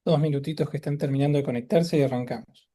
2 minutitos que están terminando de conectarse y arrancamos.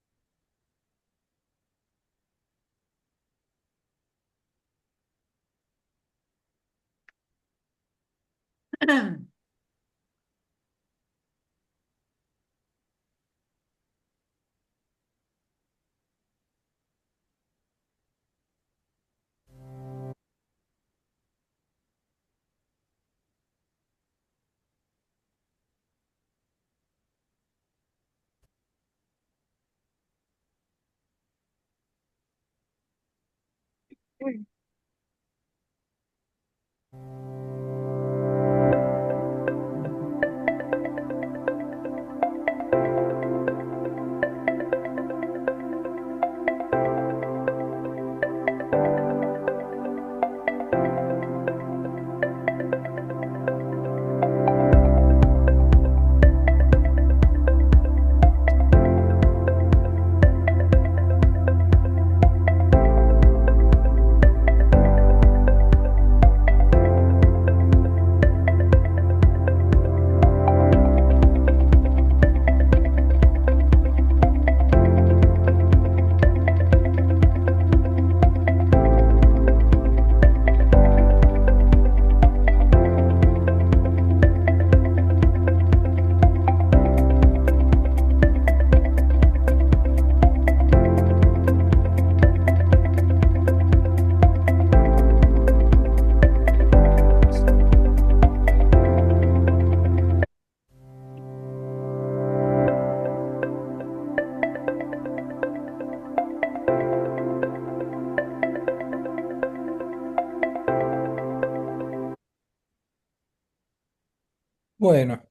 Bueno,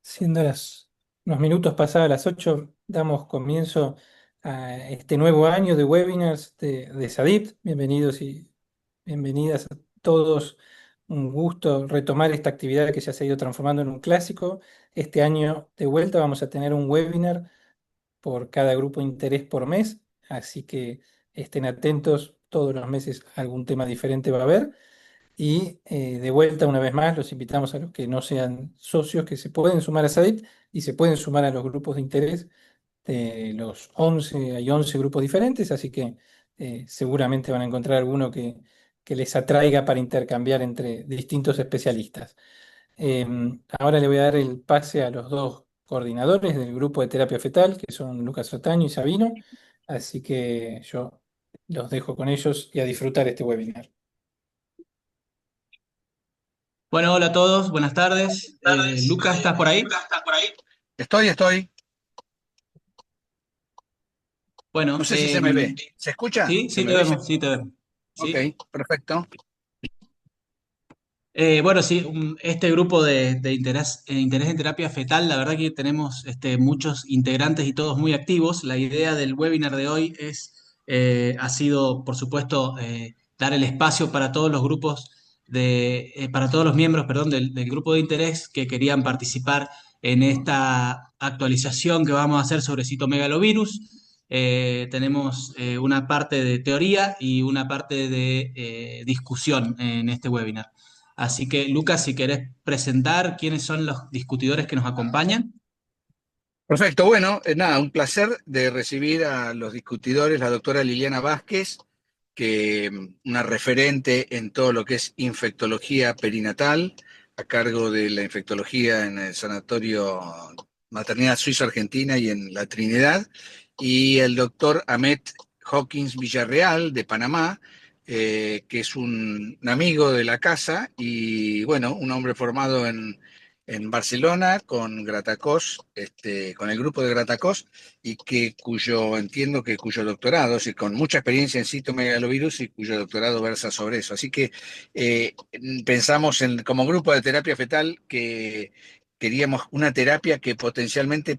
siendo unos minutos pasadas las 8, damos comienzo a este nuevo año de webinars de SADIP. Bienvenidos y bienvenidas a todos. Un gusto retomar esta actividad que ya se ha ido transformando en un clásico. Este año de vuelta vamos a tener un webinar por cada grupo de interés por mes, así que estén atentos, todos los meses algún tema diferente va a haber. Y de vuelta, una vez más, los invitamos a los que no sean socios, que se pueden sumar a SADIP y se pueden sumar a los grupos de interés de los 11, hay 11 grupos diferentes, así que seguramente van a encontrar alguno que les atraiga para intercambiar entre distintos especialistas. Ahora le voy a dar el pase a los dos coordinadores del grupo de terapia fetal, que son Lucas Otaño y Sabino, así que yo los dejo con ellos y a disfrutar este webinar. Bueno, hola a todos, buenas tardes. Tardes. Lucas, ¿estás por ahí? Lucas, ¿estás por ahí? Estoy. No Bueno, sé si se me ve. ¿Se escucha? sí, ¿Se sí me te ve? vemos, sí te vemos. Ok, ¿Sí? perfecto. Bueno, sí, este grupo de interés en terapia fetal, la verdad que tenemos muchos integrantes y todos muy activos. La idea del webinar de hoy ha sido, por supuesto, dar el espacio para todos los grupos para todos los miembros, perdón, del grupo de interés que querían participar en esta actualización que vamos a hacer sobre citomegalovirus. Tenemos una parte de teoría y una parte de discusión en este webinar. Así que, Lucas, si querés presentar quiénes son los discutidores que nos acompañan. Perfecto, bueno, nada, un placer de recibir a los discutidores, la doctora Liliana Vázquez, que una referente en todo lo que es infectología perinatal, a cargo de la infectología en el Sanatorio Maternidad Suizo-Argentina y en la Trinidad, y el doctor Ahmed Hawkins Villarreal, de Panamá, que es un amigo de la casa y, bueno, un hombre formado en Barcelona con Gratacós, con el grupo de Gratacós, y cuyo doctorado, es con mucha experiencia en citomegalovirus y cuyo doctorado versa sobre eso. Así que eh, pensamos como grupo de terapia fetal que queríamos una terapia que potencialmente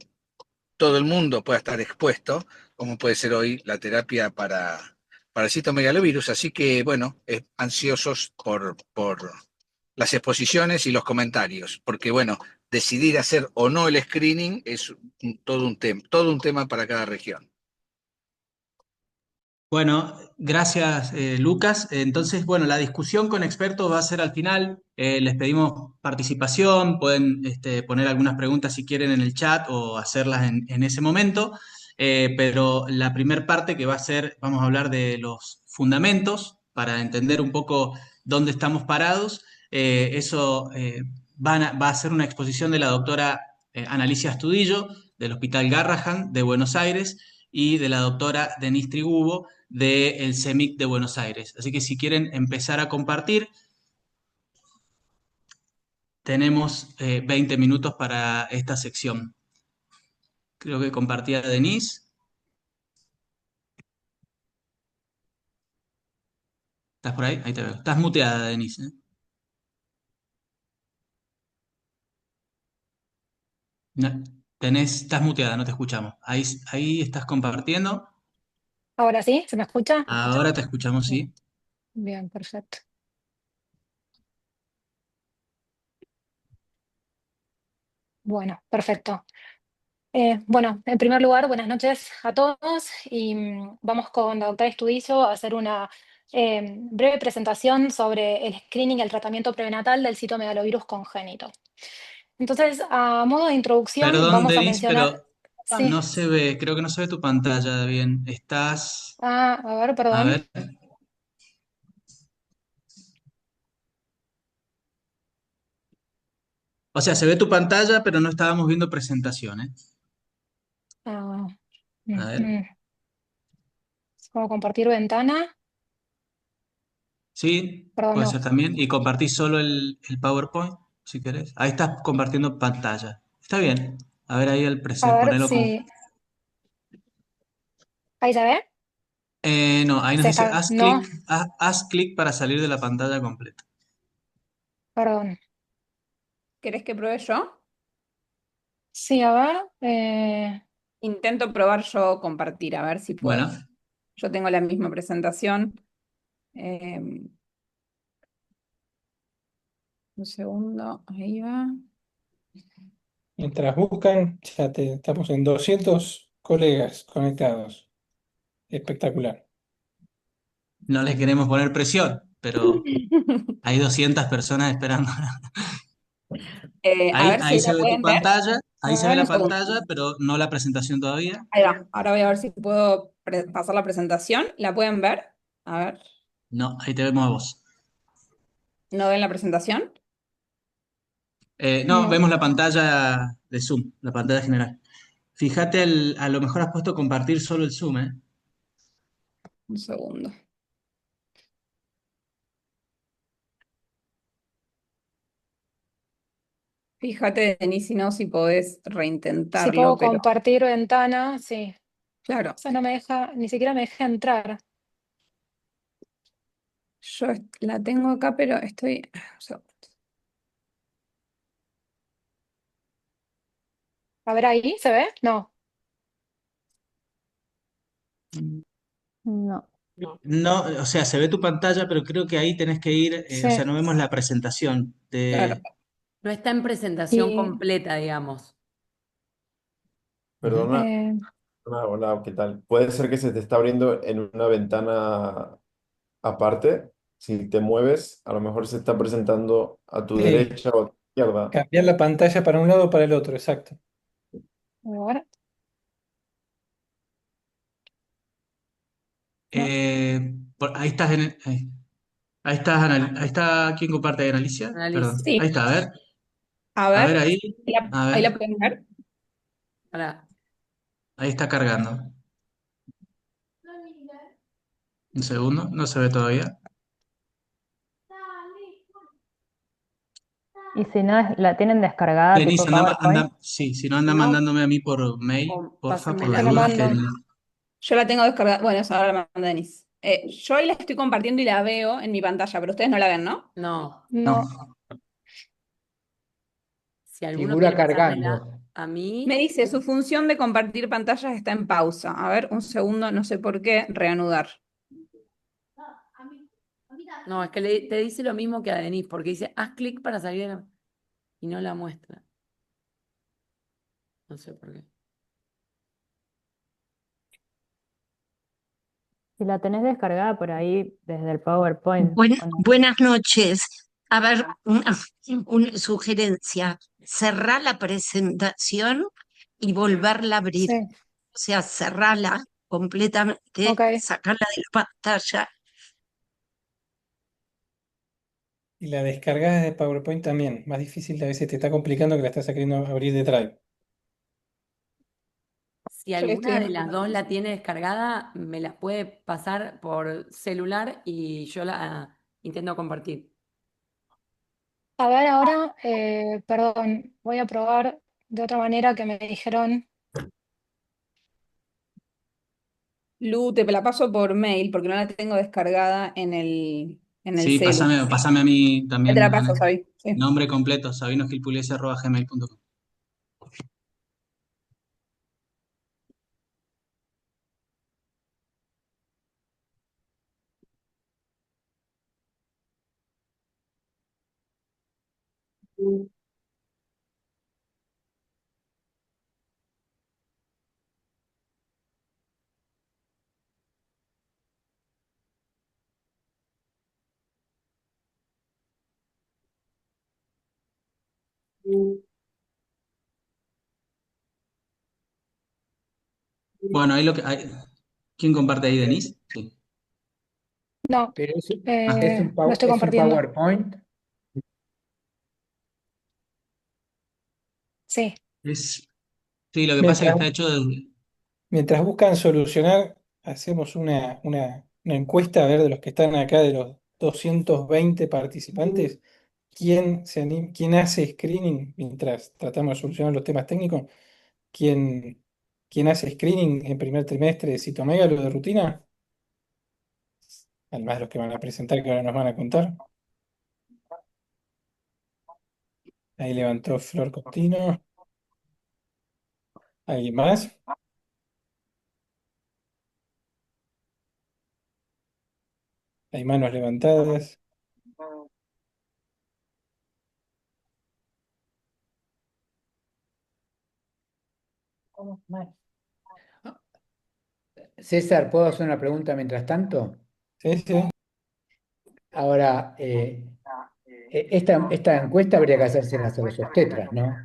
todo el mundo pueda estar expuesto, como puede ser hoy la terapia para el citomegalovirus. Así que, bueno, ansiosos por las exposiciones y los comentarios, porque, bueno, decidir hacer o no el screening es todo un tema para cada región. Bueno, gracias Lucas. Entonces, bueno, la discusión con expertos va a ser al final. Les pedimos participación, pueden poner algunas preguntas si quieren en el chat o hacerlas en ese momento. Pero la primer parte que va a ser, vamos a hablar de los fundamentos para entender un poco dónde estamos parados. Eso va a ser una exposición de la doctora Analicia Astudillo del Hospital Garrahan de Buenos Aires y de la doctora Denise Trigubo del CEMIC de Buenos Aires. Así que si quieren empezar a compartir, tenemos 20 minutos para esta sección. Creo que compartía Denise. ¿Estás por ahí? Ahí te veo. Estás muteada, Denise. No, estás muteada, no te escuchamos. Ahí estás compartiendo. Ahora sí, ¿se me escucha? Ahora te escuchamos, Bien, sí. bien, perfecto. Bueno, perfecto. Bueno, en primer lugar, buenas noches a todos y vamos con la doctora Estudizo a hacer una breve presentación sobre el screening y el tratamiento prenatal del citomegalovirus congénito. Entonces, a modo de introducción, Perdón, vamos a Denise, mencionar, pero sí, no se ve, creo que no se ve tu pantalla bien. a ver, A perdón. ver. O sea, se ve tu pantalla, pero no estábamos viendo presentaciones. Ah, A ver. ¿Puedo compartir ventana? Sí, Perdón, puede no. ser también. Y compartís solo el PowerPoint, si querés. Ahí estás compartiendo pantalla. Está bien. A ver ahí A ver ponelo como. si... ¿Ahí se ve? No, ahí nos Se dice está... No, haz clic para salir de la pantalla completa. perdón. ¿Querés que pruebe yo? Sí, a ver. Intento probar yo compartir, a ver si Bueno, puedo. Yo tengo la misma presentación. Eh, un segundo, ahí va. Mientras buscan, estamos en 200 colegas conectados. Espectacular. no les queremos poner presión, pero hay 200 personas esperando. A Ahí, ver ahí si se la ve tu pueden ver. pantalla, A ahí se ve ver, Un la segundo. pantalla, pero no la presentación todavía. Ahí va. Ahora voy a ver si puedo pasar la presentación. ¿La pueden ver? A ver. No, ahí te vemos a vos. ¿No ven la presentación? No, no. vemos la pantalla de Zoom, la pantalla general. Fíjate, a lo mejor has puesto compartir solo el Zoom, ¿eh? Un segundo. Fíjate, Denis, si no, si podés Si puedo reintentarlo, pero compartir ventana, sí. claro, O sea, no me deja, ni siquiera me deja entrar. yo la tengo acá, pero estoy. Un segundo. A ver ahí, ¿se ve? No. No. No, o sea, se ve tu pantalla, pero creo que ahí tenés que ir, o sea, Sí. no vemos la presentación. Claro. No está en presentación Y completa, digamos. Ujú. Perdona, hola, ¿qué tal? Puede ser que se te está abriendo en una ventana aparte. Si te mueves, a lo mejor se está presentando a tu Sí, derecha o a tu izquierda. cambiar la pantalla para un lado o para el otro, exacto. a ver, no. Ahí estás, ahí estás, ahí está, ¿quién comparte ahí, Alicia? Perdón, Análisis. Sí, ahí está, a a ver ver, ahí, a ahí la ver, pueden ver. Para, ahí está cargando. Un segundo, no se ve todavía. Y si no, la tienen descargada tipo Denise, PowerPoint. sí, si no anda no, mandándome a mí por mail, porfa, por pásenmela las Te a lo dudas mí. que... mando. Yo la tengo descargada. Bueno, eso ahora la manda Denis. Yo ahí la estoy compartiendo y la veo en mi pantalla, pero ustedes no la ven, ¿no? No, No. No, si alguno Figura quiere pasármela cargando. a Me mí, dice, su función de compartir pantallas está en pausa. A ver, un segundo, no sé por qué, reanudar. no, es que te dice lo mismo que a Denise, porque dice, haz clic para salir y no la muestra. No sé por qué. Si la tenés descargada por ahí desde el PowerPoint, Buenas noches. A ver, una sugerencia. Cerrar la presentación y volverla a abrir. Sí, O sea, cerrarla completamente, ok. sacarla de la pantalla. Y la descargada de PowerPoint también. Más difícil, a veces te está complicando que la estás queriendo abrir de Drive. Si Yo le estoy alguna de las dos la tiene descargada, me las puede pasar por celular y yo la intento compartir. A ver, ahora, perdón, voy a probar de otra manera que me dijeron. Lu, te la paso por mail porque no la tengo descargada en el Sí, celu. pásame a mí Ya te también, la Ale. paso, Sabi. Sí. Nombre completo, sabinogilpugliese@gmail.com. Bueno, ahí ¿quién comparte ahí, Denise? Sí. No, Pero Ah, lo estoy es un compartiendo. PowerPoint. Sí, sí, lo que pasa es que Mientras, está hecho de... mientras buscan solucionar, hacemos una encuesta a ver de los que están acá, de los 220 participantes, quién hace screening mientras tratamos de solucionar los temas técnicos. ¿Quién, quién hace screening en primer trimestre de citomegalo de rutina? Además de los que van a presentar, que ahora nos van a contar. Ahí levantó Flor Costino. ¿Alguien más? Hay manos levantadas. César, ¿puedo hacer una pregunta mientras tanto? Sí, sí. Ahora, esta encuesta habría que hacerse a los obstetras, ¿no?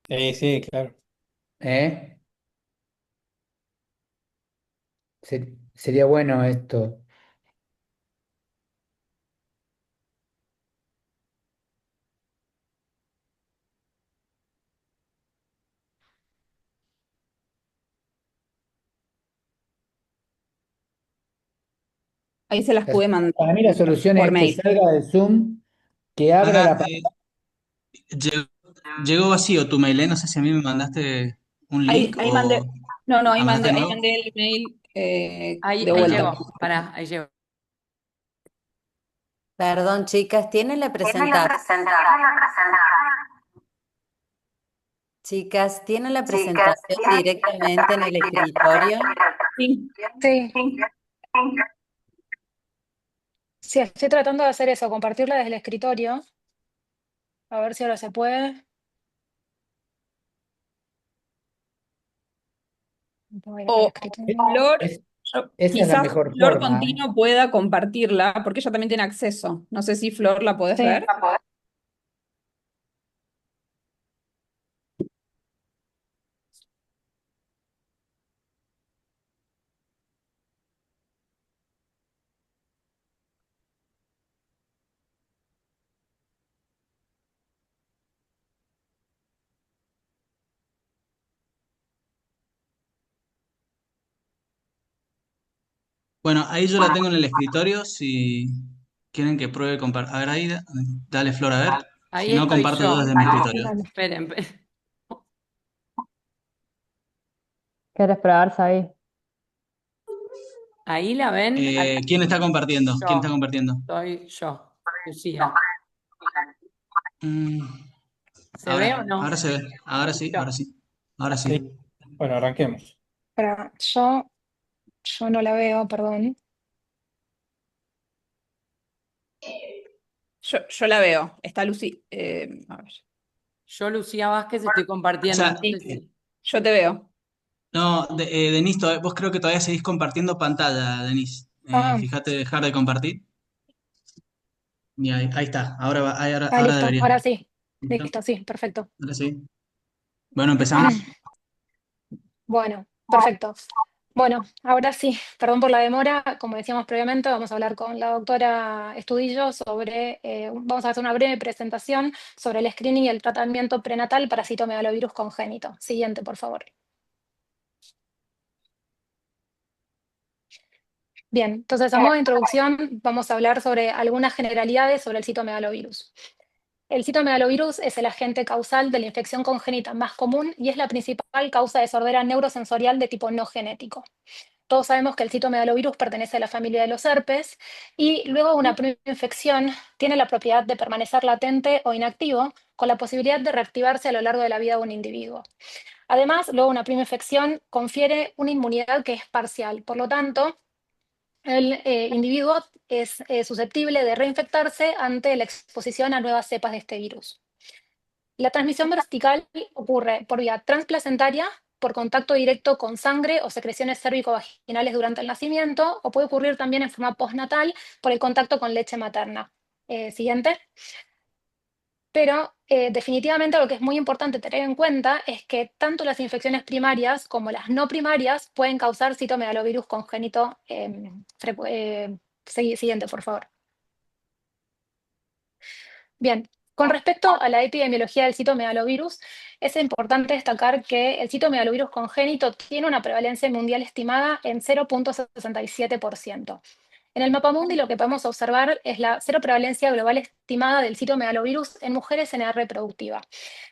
Sí, sí, claro. ¿Eh? Sería bueno esto. Ahí se las pude mandar Para mí la solución por es que mail. salga de Zoom, que abra la Acá pantalla. llegó vacío tu mail, ¿eh? No sé si a mí me mandaste un link Ahí mandé. o... No, no, ¿Ah, mandaste de ahí nuevo? mandé el mail Ahí, de ahí vuelta. llegó, pará, ahí llegó. Perdón, chicas, ¿tienen la presentación? Chicas, ¿tienen la presentación directamente en el escritorio? Sí. sí, sí, estoy tratando de hacer eso, compartirla desde el escritorio. A ver si ahora se puede. Voy a ir al O escritorio. Flor, Es- yo- Esa es la quizás mejor Flor forma. Contino pueda compartirla, porque ella también tiene acceso. No sé si Flor la podés Sí, ver. Bueno, ahí yo la tengo en el escritorio, si quieren que pruebe compartir. A ver, ahí, dale Flor, a ver. Si Ahí no, estoy comparto yo yo. desde mi escritorio. dale. Esperen, ¿Quieres probar, Sabi? ahí la ven. ¿Quién está compartiendo? ¿Quién está Yo, compartiendo? soy yo, Lucía. Mm, ¿Se ve o no? ahora se ve. Ahora sí, Yo. ahora sí. Ahora Sí. sí. Bueno, arranquemos. Espera, yo no la veo, perdón. Yo la veo. Está Lucy. A ver. Yo, Lucía Vázquez, estoy O compartiendo. sea, No sé Sí, si. yo te veo. No, Denise, vos creo que todavía seguís compartiendo pantalla, Denise. Ah, Fíjate dejar de compartir. Y ahí está, ahora, ahora listo, deberías. ahora sí. ¿Listo? Listo, sí, perfecto. Ahora sí. Bueno, empezamos. Bueno, perfecto. Bueno, ahora sí, perdón por la demora. Como decíamos previamente, vamos a hablar con la doctora Estudillo sobre, vamos a hacer una breve presentación sobre el screening y el tratamiento prenatal para citomegalovirus congénito. Siguiente, por favor. Bien, entonces a modo de introducción vamos a hablar sobre algunas generalidades sobre el citomegalovirus. El citomegalovirus es el agente causal de la infección congénita más común y es la principal causa de sordera neurosensorial de tipo no genético. Todos sabemos que el citomegalovirus pertenece a la familia de los herpes y luego de una primera infección tiene la propiedad de permanecer latente o inactivo con la posibilidad de reactivarse a lo largo de la vida de un individuo. Además, luego una primera infección confiere una inmunidad que es parcial. Por lo tanto, el individuo es susceptible de reinfectarse ante la exposición a nuevas cepas de este virus. La transmisión vertical ocurre por vía transplacentaria, por contacto directo con sangre o secreciones cérvico-vaginales durante el nacimiento, o puede ocurrir también en forma postnatal por el contacto con leche materna. Siguiente. Pero definitivamente lo que es muy importante tener en cuenta es que tanto las infecciones primarias como las no primarias pueden causar citomegalovirus congénito. Siguiente, por favor. Bien, con respecto a la epidemiología del citomegalovirus, es importante destacar que el citomegalovirus congénito tiene una prevalencia mundial estimada en 0,67%. En el mapamundi lo que podemos observar es la cero prevalencia global estimada del citomegalovirus en mujeres en edad reproductiva.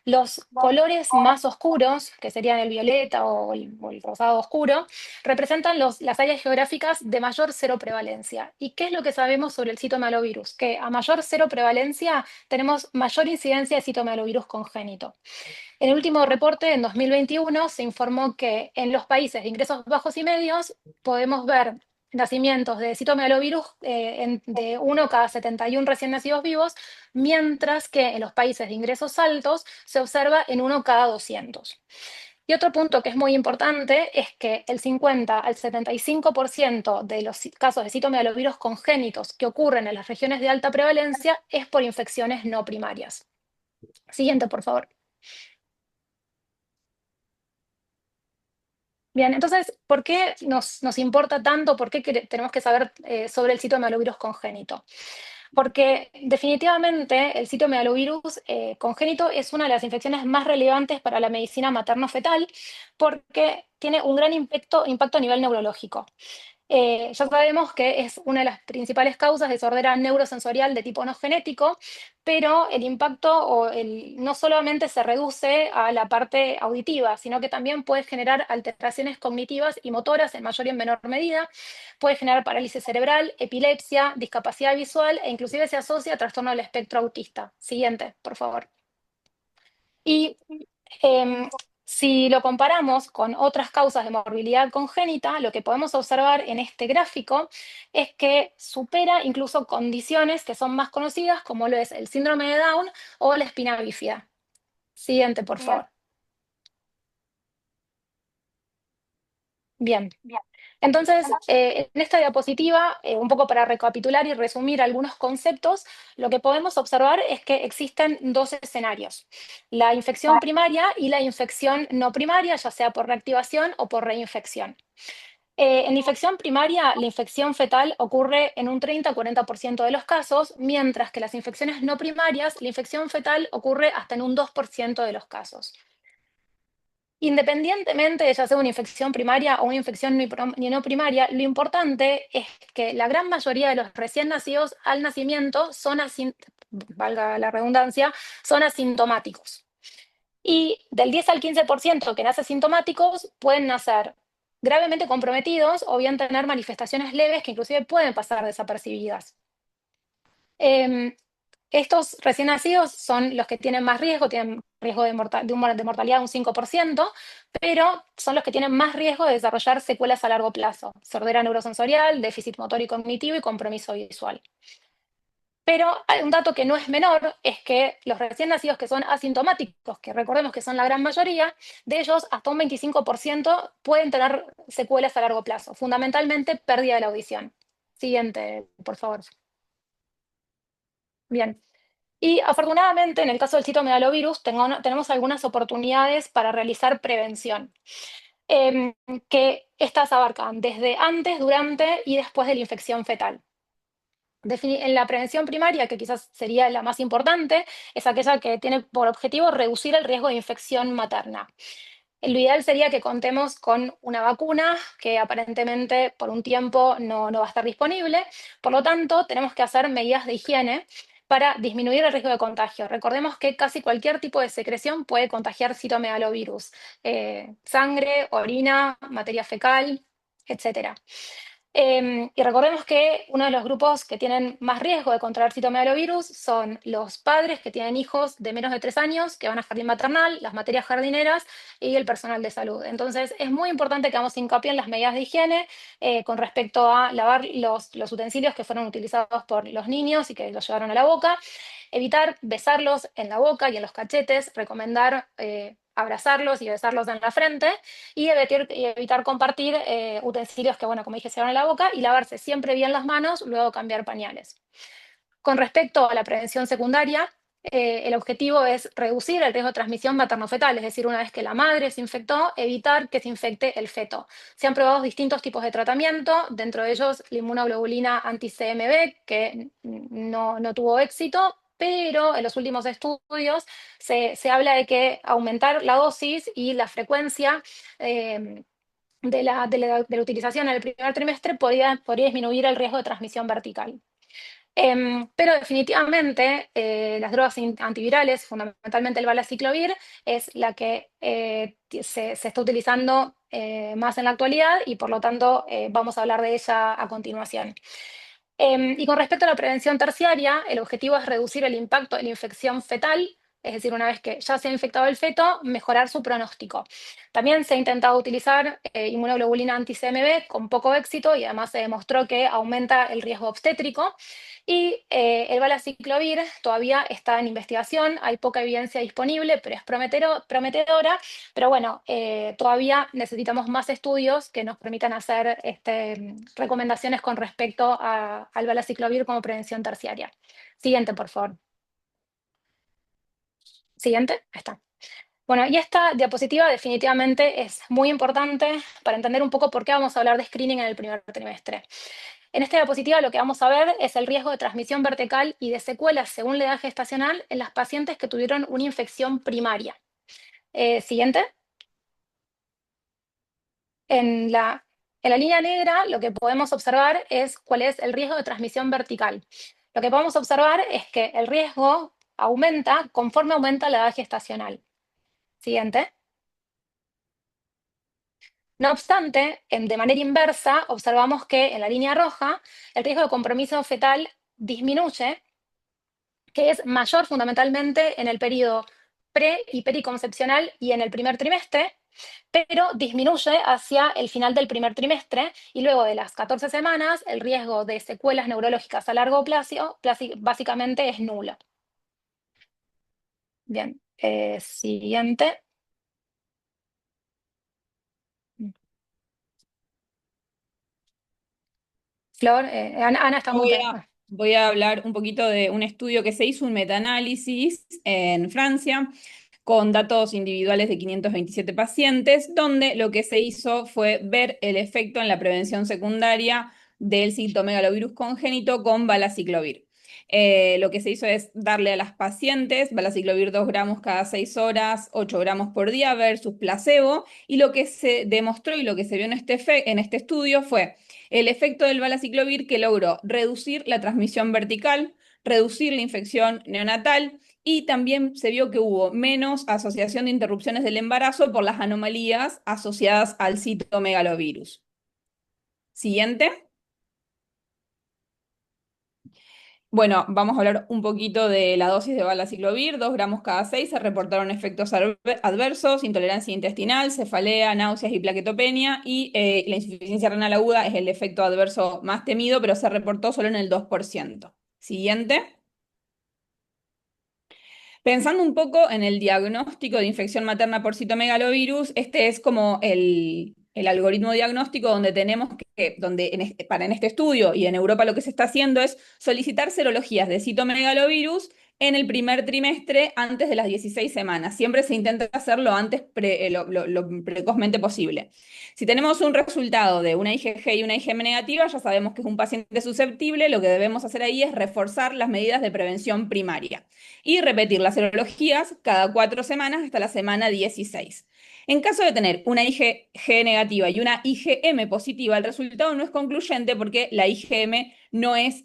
Los colores más oscuros, que serían el violeta o el rosado oscuro, representan las áreas geográficas de mayor cero prevalencia. ¿Y qué es lo que sabemos sobre el citomegalovirus? Que a mayor cero prevalencia tenemos mayor incidencia de citomegalovirus congénito. En el último reporte, en 2021, se informó que en los países de ingresos bajos y medios podemos ver nacimientos de citomegalovirus de 1 cada 71 recién nacidos vivos, mientras que en los países de ingresos altos se observa en 1 cada 200. Y otro punto que es muy importante es que el 50 al 75% de los casos de citomegalovirus congénitos que ocurren en las regiones de alta prevalencia es por infecciones no primarias. Siguiente, por favor. Bien, entonces, ¿por qué nos importa tanto? ¿Por qué tenemos que saber sobre el citomegalovirus congénito? Porque definitivamente el citomegalovirus congénito es una de las infecciones más relevantes para la medicina materno-fetal porque tiene un gran impacto a nivel neurológico. Ya sabemos que es una de las principales causas de sordera neurosensorial de tipo no genético, pero el impacto no solamente se reduce a la parte auditiva, sino que también puede generar alteraciones cognitivas y motoras en mayor y en menor medida, puede generar parálisis cerebral, epilepsia, discapacidad visual e inclusive se asocia a trastorno del espectro autista. Siguiente, por favor. Y si lo comparamos con otras causas de morbilidad congénita, lo que podemos observar en este gráfico es que supera incluso condiciones que son más conocidas, como lo es el síndrome de Down o la espina bífida. Siguiente, por favor. Bien. Entonces, en esta diapositiva, un poco para recapitular y resumir algunos conceptos, lo que podemos observar es que existen dos escenarios: la infección primaria y la infección no primaria, ya sea por reactivación o por reinfección. En la infección primaria, la infección fetal ocurre en un 30-40% de los casos, mientras que las infecciones no primarias, la infección fetal ocurre hasta en un 2% de los casos. Independientemente de ya sea una infección primaria o una infección no primaria, lo importante es que la gran mayoría de los recién nacidos al nacimiento son, valga la redundancia, son asintomáticos. Y del 10 al 15% que nace sintomáticos pueden nacer gravemente comprometidos o bien tener manifestaciones leves que inclusive pueden pasar desapercibidas. Estos recién nacidos son los que tienen más riesgo, tienen riesgo de mortalidad de un 5%, pero son los que tienen más riesgo de desarrollar secuelas a largo plazo: sordera neurosensorial, déficit motor y cognitivo y compromiso visual. Pero hay un dato que no es menor, es que los recién nacidos que son asintomáticos, que recordemos que son la gran mayoría, de ellos hasta un 25% pueden tener secuelas a largo plazo, fundamentalmente pérdida de la audición. Siguiente, por favor. Bien. Y afortunadamente, en el caso del citomegalovirus, tenemos algunas oportunidades para realizar prevención, que estas abarcan desde antes, durante y después de la infección fetal. En la prevención primaria, que quizás sería la más importante, es aquella que tiene por objetivo reducir el riesgo de infección materna. Lo ideal sería que contemos con una vacuna que aparentemente por un tiempo no va a estar disponible. Por lo tanto, tenemos que hacer medidas de higiene para disminuir el riesgo de contagio. Recordemos que casi cualquier tipo de secreción puede contagiar citomegalovirus. Sangre, orina, materia fecal, etc. Y recordemos que uno de los grupos que tienen más riesgo de contraer citomegalovirus son los padres que tienen hijos de menos de 3 años, que van a jardín maternal, las materias jardineras y el personal de salud. Entonces, es muy importante que hagamos hincapié en las medidas de higiene con respecto a lavar los utensilios que fueron utilizados por los niños y que los llevaron a la boca, evitar besarlos en la boca y en los cachetes, recomendar abrazarlos y besarlos en la frente y evitar compartir utensilios que, bueno, como dije, se van a la boca y lavarse siempre bien las manos, luego cambiar pañales. Con respecto a la prevención secundaria, el objetivo es reducir el riesgo de transmisión materno-fetal, es decir, una vez que la madre se infectó, evitar que se infecte el feto. Se han probado distintos tipos de tratamiento, dentro de ellos la inmunoglobulina anti-CMV, que no tuvo éxito, pero en los últimos estudios se habla de que aumentar la dosis y la frecuencia de la utilización en el primer trimestre podría disminuir el riesgo de transmisión vertical. Pero definitivamente las drogas antivirales, fundamentalmente el valaciclovir, es la que se está utilizando más en la actualidad y por lo tanto vamos a hablar de ella a continuación. Y con respecto a la prevención terciaria, el objetivo es reducir el impacto de la infección fetal, es decir, una vez que ya se ha infectado el feto, mejorar su pronóstico. También se ha intentado utilizar inmunoglobulina anti-CMV con poco éxito y además se demostró que aumenta el riesgo obstétrico. Y el valaciclovir todavía está en investigación, hay poca evidencia disponible, pero es prometedora. Pero bueno, todavía necesitamos más estudios que nos permitan hacer recomendaciones con respecto al valaciclovir como prevención terciaria. Siguiente, por favor. Siguiente, ahí está. Bueno, y esta diapositiva definitivamente es muy importante para entender un poco por qué vamos a hablar de screening en el primer trimestre. En esta diapositiva lo que vamos a ver es el riesgo de transmisión vertical y de secuelas según la edad gestacional en las pacientes que tuvieron una infección primaria. Siguiente. En la línea negra lo que podemos observar es cuál es el riesgo de transmisión vertical. Lo que podemos observar es que el riesgo aumenta conforme aumenta la edad gestacional. Siguiente. No obstante, de manera inversa, observamos que en la línea roja el riesgo de compromiso fetal disminuye, que es mayor fundamentalmente en el periodo pre y periconcepcional y en el primer trimestre, pero disminuye hacia el final del primer trimestre y luego de las 14 semanas el riesgo de secuelas neurológicas a largo plazo básicamente es nulo. Bien, siguiente. Flor, Ana está muteada. Voy a hablar un poquito de un estudio que se hizo, un metaanálisis en Francia, con datos individuales de 527 pacientes, donde lo que se hizo fue ver el efecto en la prevención secundaria del citomegalovirus congénito con valaciclovir. Lo que se hizo es darle a las pacientes valaciclovir 2 gramos cada 6 horas, 8 gramos por día versus placebo, y lo que se demostró y lo que se vio en este estudio fue el efecto del valaciclovir, que logró reducir la transmisión vertical, reducir la infección neonatal, y también se vio que hubo menos asociación de interrupciones del embarazo por las anomalías asociadas al citomegalovirus. Siguiente. Bueno, vamos a hablar un poquito de la dosis de valaciclovir, 2 gramos cada 6, se reportaron efectos adversos, intolerancia intestinal, cefalea, náuseas y plaquetopenia, y la insuficiencia renal aguda es el efecto adverso más temido, pero se reportó solo en el 2%. Siguiente. Pensando un poco en el diagnóstico de infección materna por citomegalovirus, este es como el algoritmo diagnóstico donde tenemos donde en este estudio y en Europa lo que se está haciendo es solicitar serologías de citomegalovirus en el primer trimestre antes de las 16 semanas. Siempre se intenta hacerlo lo precozmente posible. Si tenemos un resultado de una IgG y una IgM negativa, ya sabemos que es un paciente susceptible. Lo que debemos hacer ahí es reforzar las medidas de prevención primaria y repetir las serologías cada 4 semanas hasta la semana 16. En caso de tener una IgG negativa y una IgM positiva, el resultado no es concluyente porque la IgM no es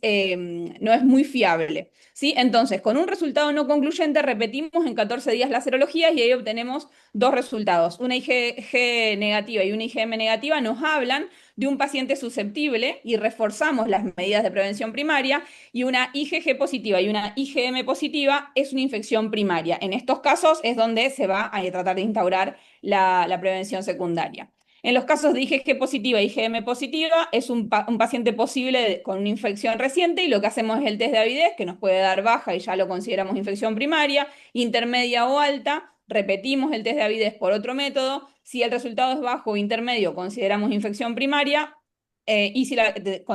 muy fiable, ¿sí? Entonces, con un resultado no concluyente, repetimos en 14 días las serologías y ahí obtenemos dos resultados. Una IgG negativa y una IgM negativa nos hablan de un paciente susceptible y reforzamos las medidas de prevención primaria, y una IgG positiva y una IgM positiva es una infección primaria. En estos casos es donde se va a tratar de instaurar la prevención secundaria. En los casos de IgG positiva e IgM positiva, es un paciente posible con una infección reciente y lo que hacemos es el test de avidez, que nos puede dar baja y ya lo consideramos infección primaria, intermedia o alta. Repetimos el test de avidez por otro método. Si el resultado es bajo o intermedio, consideramos infección primaria. Y si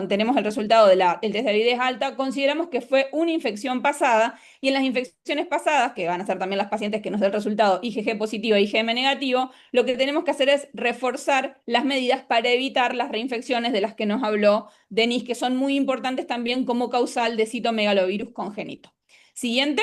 tenemos el resultado del test de avidez alta, consideramos que fue una infección pasada. Y en las infecciones pasadas, que van a ser también las pacientes que nos den el resultado IgG positivo e IgM negativo, lo que tenemos que hacer es reforzar las medidas para evitar las reinfecciones de las que nos habló Denise, que son muy importantes también como causal de citomegalovirus congénito. Siguiente.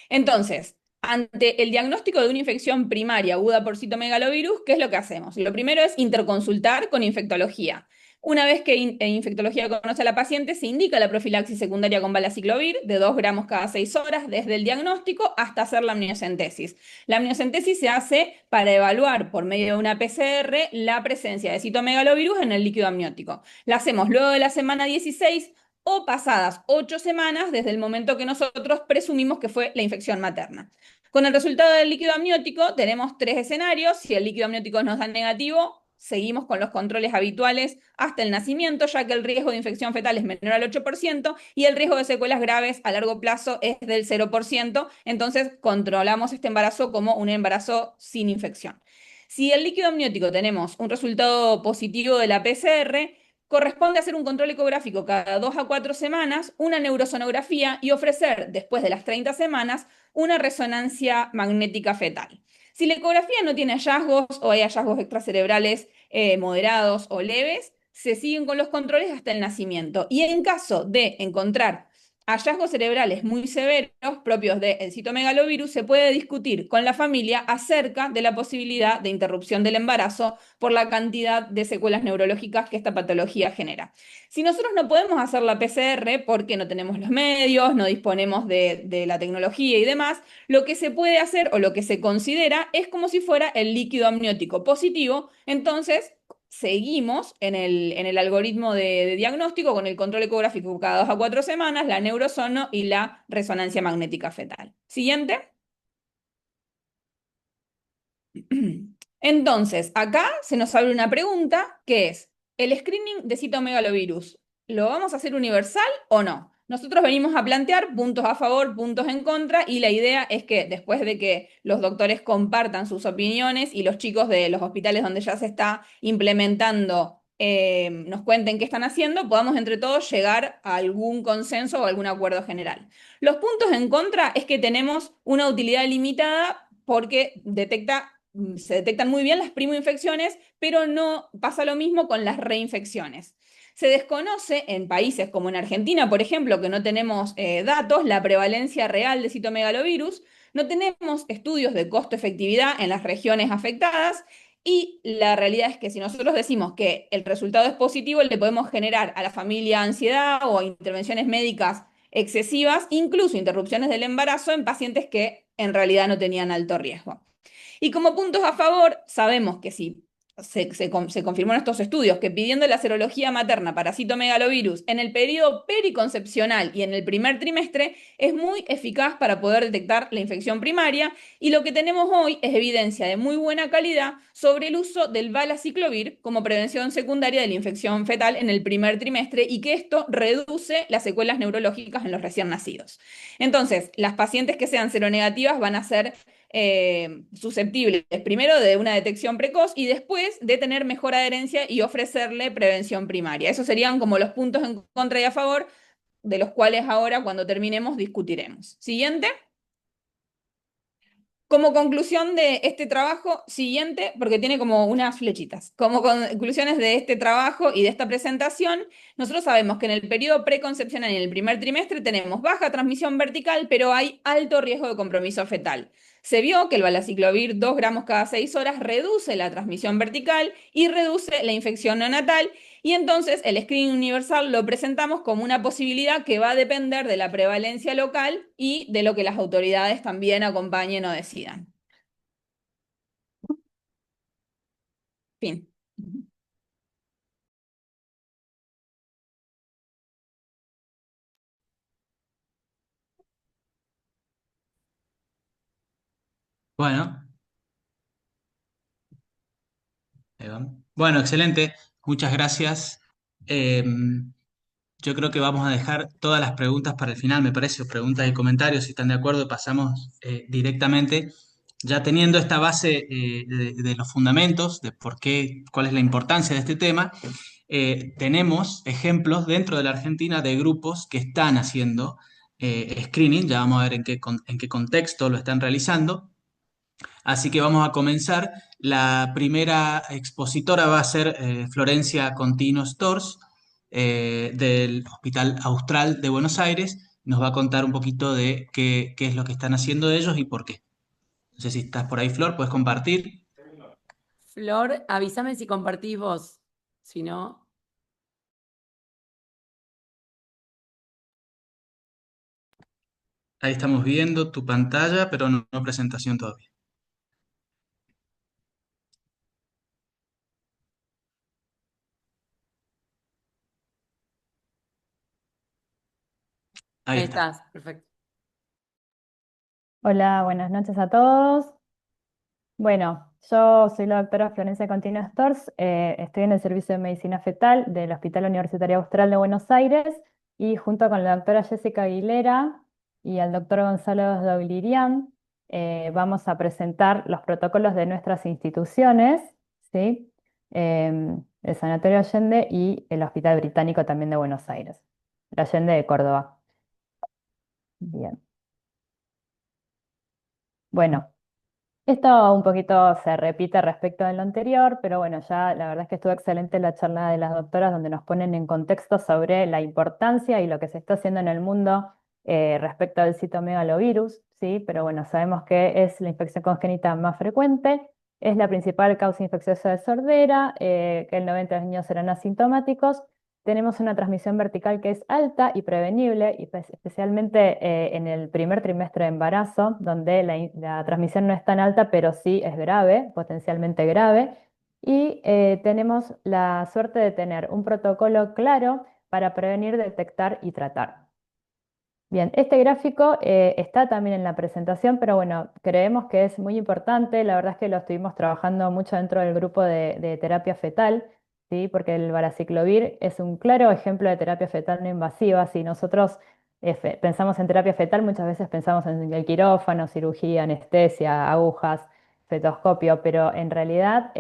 Entonces, ante el diagnóstico de una infección primaria aguda por citomegalovirus, ¿qué es lo que hacemos? Lo primero es interconsultar con infectología. Una vez que infectología conoce a la paciente, se indica la profilaxis secundaria con valaciclovir de 2 gramos cada 6 horas, desde el diagnóstico hasta hacer la amniocentesis. La amniocentesis se hace para evaluar por medio de una PCR la presencia de citomegalovirus en el líquido amniótico. La hacemos luego de la semana 16 o pasadas 8 semanas desde el momento que nosotros presumimos que fue la infección materna. Con el resultado del líquido amniótico tenemos 3 escenarios. Si el líquido amniótico nos da negativo, seguimos con los controles habituales hasta el nacimiento, ya que el riesgo de infección fetal es menor al 8% y el riesgo de secuelas graves a largo plazo es del 0%. Entonces controlamos este embarazo como un embarazo sin infección. Si el líquido amniótico tenemos un resultado positivo de la PCR, corresponde hacer un control ecográfico cada 2 a 4 semanas, una neurosonografía y ofrecer, después de las 30 semanas, una resonancia magnética fetal. Si la ecografía no tiene hallazgos o hay hallazgos extracerebrales moderados o leves, se siguen con los controles hasta el nacimiento. Y en caso de encontrar hallazgos cerebrales muy severos propios del citomegalovirus, se puede discutir con la familia acerca de la posibilidad de interrupción del embarazo por la cantidad de secuelas neurológicas que esta patología genera. Si nosotros no podemos hacer la PCR porque no tenemos los medios, no disponemos de la tecnología y demás, lo que se puede hacer o lo que se considera es como si fuera el líquido amniótico positivo. Entonces, seguimos en el algoritmo de diagnóstico con el control ecográfico cada 2 a 4 semanas, la neurosono y la resonancia magnética fetal. Siguiente. Entonces, acá se nos abre una pregunta que es, ¿el screening de citomegalovirus lo vamos a hacer universal o no? Nosotros venimos a plantear puntos a favor, puntos en contra, y la idea es que después de que los doctores compartan sus opiniones y los chicos de los hospitales donde ya se está implementando nos cuenten qué están haciendo, podamos entre todos llegar a algún consenso o algún acuerdo general. Los puntos en contra es que tenemos una utilidad limitada porque se detectan muy bien las primoinfecciones, pero no pasa lo mismo con las reinfecciones. Se desconoce en países como en Argentina, por ejemplo, que no tenemos datos, la prevalencia real de citomegalovirus, no tenemos estudios de costo-efectividad en las regiones afectadas, y la realidad es que si nosotros decimos que el resultado es positivo, le podemos generar a la familia ansiedad o intervenciones médicas excesivas, incluso interrupciones del embarazo en pacientes que en realidad no tenían alto riesgo. Y como puntos a favor, sabemos que si se confirmó en estos estudios que pidiendo la serología materna para citomegalovirus en el periodo periconcepcional y en el primer trimestre es muy eficaz para poder detectar la infección primaria, y lo que tenemos hoy es evidencia de muy buena calidad sobre el uso del valaciclovir como prevención secundaria de la infección fetal en el primer trimestre, y que esto reduce las secuelas neurológicas en los recién nacidos. Entonces, las pacientes que sean seronegativas van a ser susceptibles primero de una detección precoz y después de tener mejor adherencia y ofrecerle prevención primaria. Esos serían como los puntos en contra y a favor, de los cuales ahora cuando terminemos discutiremos. Siguiente. Como conclusión de este trabajo, siguiente, porque tiene como unas flechitas, como conclusiones de este trabajo y de esta presentación, nosotros sabemos que en el periodo preconcepcional y en el primer trimestre tenemos baja transmisión vertical, pero hay alto riesgo de compromiso fetal. Se vio que el valaciclovir 2 gramos cada 6 horas reduce la transmisión vertical y reduce la infección neonatal, y entonces el screening universal lo presentamos como una posibilidad que va a depender de la prevalencia local y de lo que las autoridades también acompañen o decidan. Fin. Bueno, ahí va. Bueno, excelente. Muchas gracias. Eh, yo creo que vamos a dejar todas las preguntas para el final, me parece, o preguntas y comentarios, si están de acuerdo, pasamos directamente, ya teniendo esta base de los fundamentos, de por qué, cuál es la importancia de este tema. Tenemos ejemplos dentro de la Argentina de grupos que están haciendo screening, ya vamos a ver en qué contexto lo están realizando. Así que vamos a comenzar. La primera expositora va a ser Florencia Contino Stors, del Hospital Austral de Buenos Aires. Nos va a contar un poquito de qué es lo que están haciendo ellos y por qué. No sé si estás por ahí, Flor, puedes compartir. Flor, avísame si compartís vos. Si no, Ahí estamos viendo tu pantalla, pero no presentación todavía. Ahí ahí está. estás, perfecto. Hola, buenas noches a todos. Bueno, yo soy la doctora Florencia Contino Stors, estoy en el Servicio de Medicina Fetal del Hospital Universitario Austral de Buenos Aires, y junto con la doctora Jessica Aguilera y al doctor Gonzalo Doglirian vamos a presentar los protocolos de nuestras instituciones, ¿sí? El Sanatorio Allende y el Hospital Británico también de Buenos Aires, el Allende de Córdoba. Bien. Bueno. Esto un poquito se repite respecto de lo anterior, pero bueno, ya la verdad es que estuvo excelente la charla de las doctoras donde nos ponen en contexto sobre la importancia y lo que se está haciendo en el mundo respecto al citomegalovirus, ¿sí? Pero bueno, sabemos que es la infección congénita más frecuente, es la principal causa infecciosa de sordera, que el 90 de los niños serán asintomáticos. Tenemos una transmisión vertical que es alta y prevenible, y especialmente en el primer trimestre de embarazo, donde la transmisión no es tan alta, pero sí es grave, potencialmente grave. Y tenemos la suerte de tener un protocolo claro para prevenir, detectar y tratar. Bien, este gráfico está también en la presentación, pero bueno, creemos que es muy importante. La verdad es que lo estuvimos trabajando mucho dentro del grupo de terapia fetal, ¿sí? Porque el varaciclovir es un claro ejemplo de terapia fetal no invasiva. Si nosotros pensamos en terapia fetal, muchas veces pensamos en el quirófano, cirugía, anestesia, agujas, fetoscopio, pero en realidad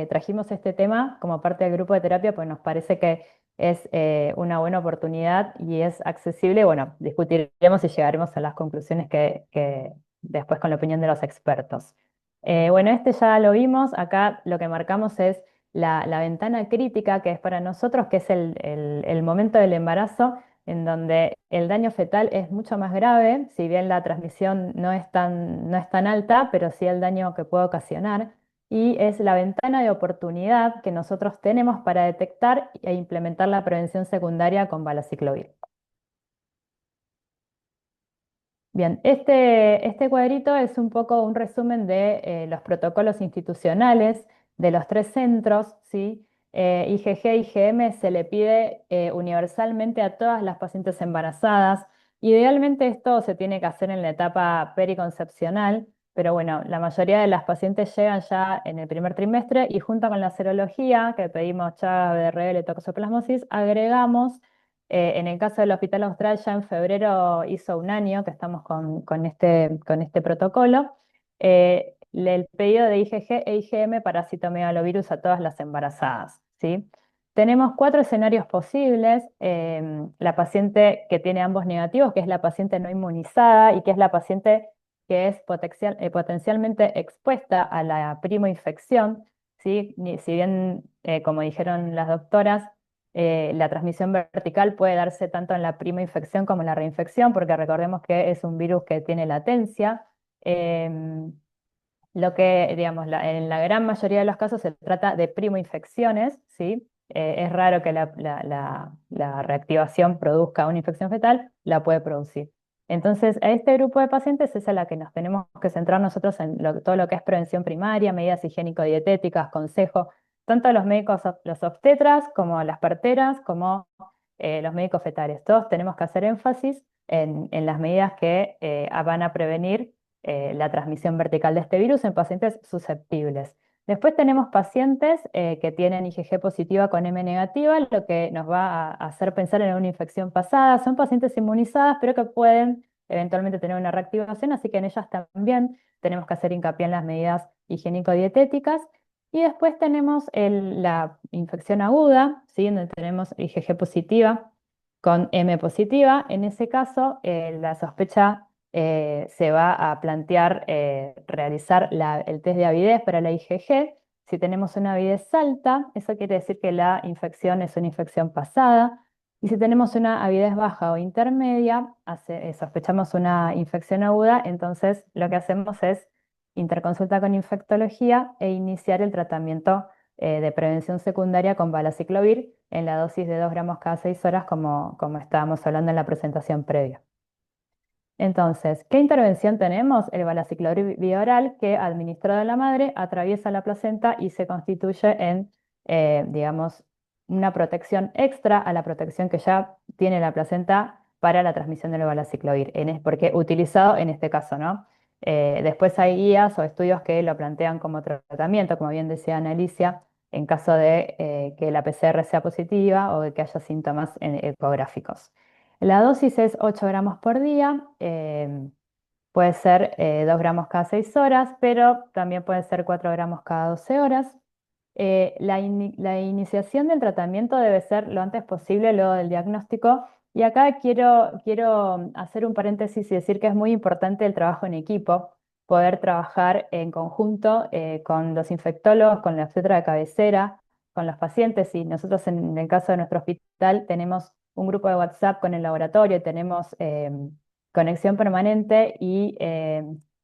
trajimos este tema como parte del grupo de terapia, pues nos parece que es una buena oportunidad y es accesible. Bueno, discutiremos y llegaremos a las conclusiones que después con la opinión de los expertos. Bueno, este ya lo vimos. Acá lo que marcamos es la ventana crítica, que es para nosotros, que es el momento del embarazo en donde el daño fetal es mucho más grave, si bien la transmisión no es tan alta, pero sí el daño que puede ocasionar. Y es la ventana de oportunidad que nosotros tenemos para detectar e implementar la prevención secundaria con valaciclovir. Bien, este cuadrito es un poco un resumen de los protocolos institucionales de los tres centros, ¿sí? IgG, IgM se le pide universalmente a todas las pacientes embarazadas. Idealmente esto se tiene que hacer en la etapa periconcepcional, pero bueno, la mayoría de las pacientes llegan ya en el primer trimestre y junto con la serología que pedimos Chagas, BRL, toxoplasmosis, agregamos, en el caso del Hospital Austral ya en febrero hizo un año que estamos con este protocolo, el pedido de IgG e IgM para citomegalovirus a todas las embarazadas, ¿sí? Tenemos cuatro escenarios posibles. La paciente que tiene ambos negativos, que es la paciente no inmunizada y que es la paciente que es potencialmente expuesta a la primoinfección, ¿sí? Si bien, como dijeron las doctoras, la transmisión vertical puede darse tanto en la primoinfección como en la reinfección, porque recordemos que es un virus que tiene latencia. Lo que, digamos, en la gran mayoría de los casos se trata de primoinfecciones, ¿sí? Es raro que la reactivación produzca una infección fetal, la puede producir. Entonces, a este grupo de pacientes es a la que nos tenemos que centrar nosotros en todo lo que es prevención primaria, medidas higiénico-dietéticas, consejo, tanto los médicos, los obstetras, como las parteras, como los médicos fetales. Todos tenemos que hacer énfasis en las medidas que van a prevenir la transmisión vertical de este virus en pacientes susceptibles. Después tenemos pacientes que tienen IgG positiva con M negativa, lo que nos va a hacer pensar en una infección pasada. Son pacientes inmunizadas, pero que pueden eventualmente tener una reactivación, así que en ellas también tenemos que hacer hincapié en las medidas higiénico-dietéticas. Y después tenemos la infección aguda, ¿sí? Donde tenemos IgG positiva con M positiva. En ese caso, la sospecha se va a plantear realizar el test de avidez para la IgG. Si tenemos una avidez alta, eso quiere decir que la infección es una infección pasada. Y si tenemos una avidez baja o intermedia, sospechamos una infección aguda, entonces lo que hacemos es interconsulta con infectología e iniciar el tratamiento de prevención secundaria con valaciclovir en la dosis de 2 gramos cada 6 horas, como estábamos hablando en la presentación previa. Entonces, ¿qué intervención tenemos? El valaciclovir vía oral, que administrado a la madre atraviesa la placenta y se constituye en, digamos, una protección extra a la protección que ya tiene la placenta para la transmisión del valaciclovir, porque utilizado en este caso, ¿no? Después hay guías o estudios que lo plantean como tratamiento, como bien decía Analicia, en caso de que la PCR sea positiva o de que haya síntomas ecográficos. La dosis es 8 gramos por día, puede ser 2 gramos cada 6 horas, pero también puede ser 4 gramos cada 12 horas. La iniciación del tratamiento debe ser lo antes posible luego del diagnóstico. Y acá quiero hacer un paréntesis y decir que es muy importante el trabajo en equipo, poder trabajar en conjunto con los infectólogos, con la obstetra de cabecera, con los pacientes. Y nosotros en el caso de nuestro hospital tenemos un grupo de WhatsApp con el laboratorio, tenemos conexión permanente y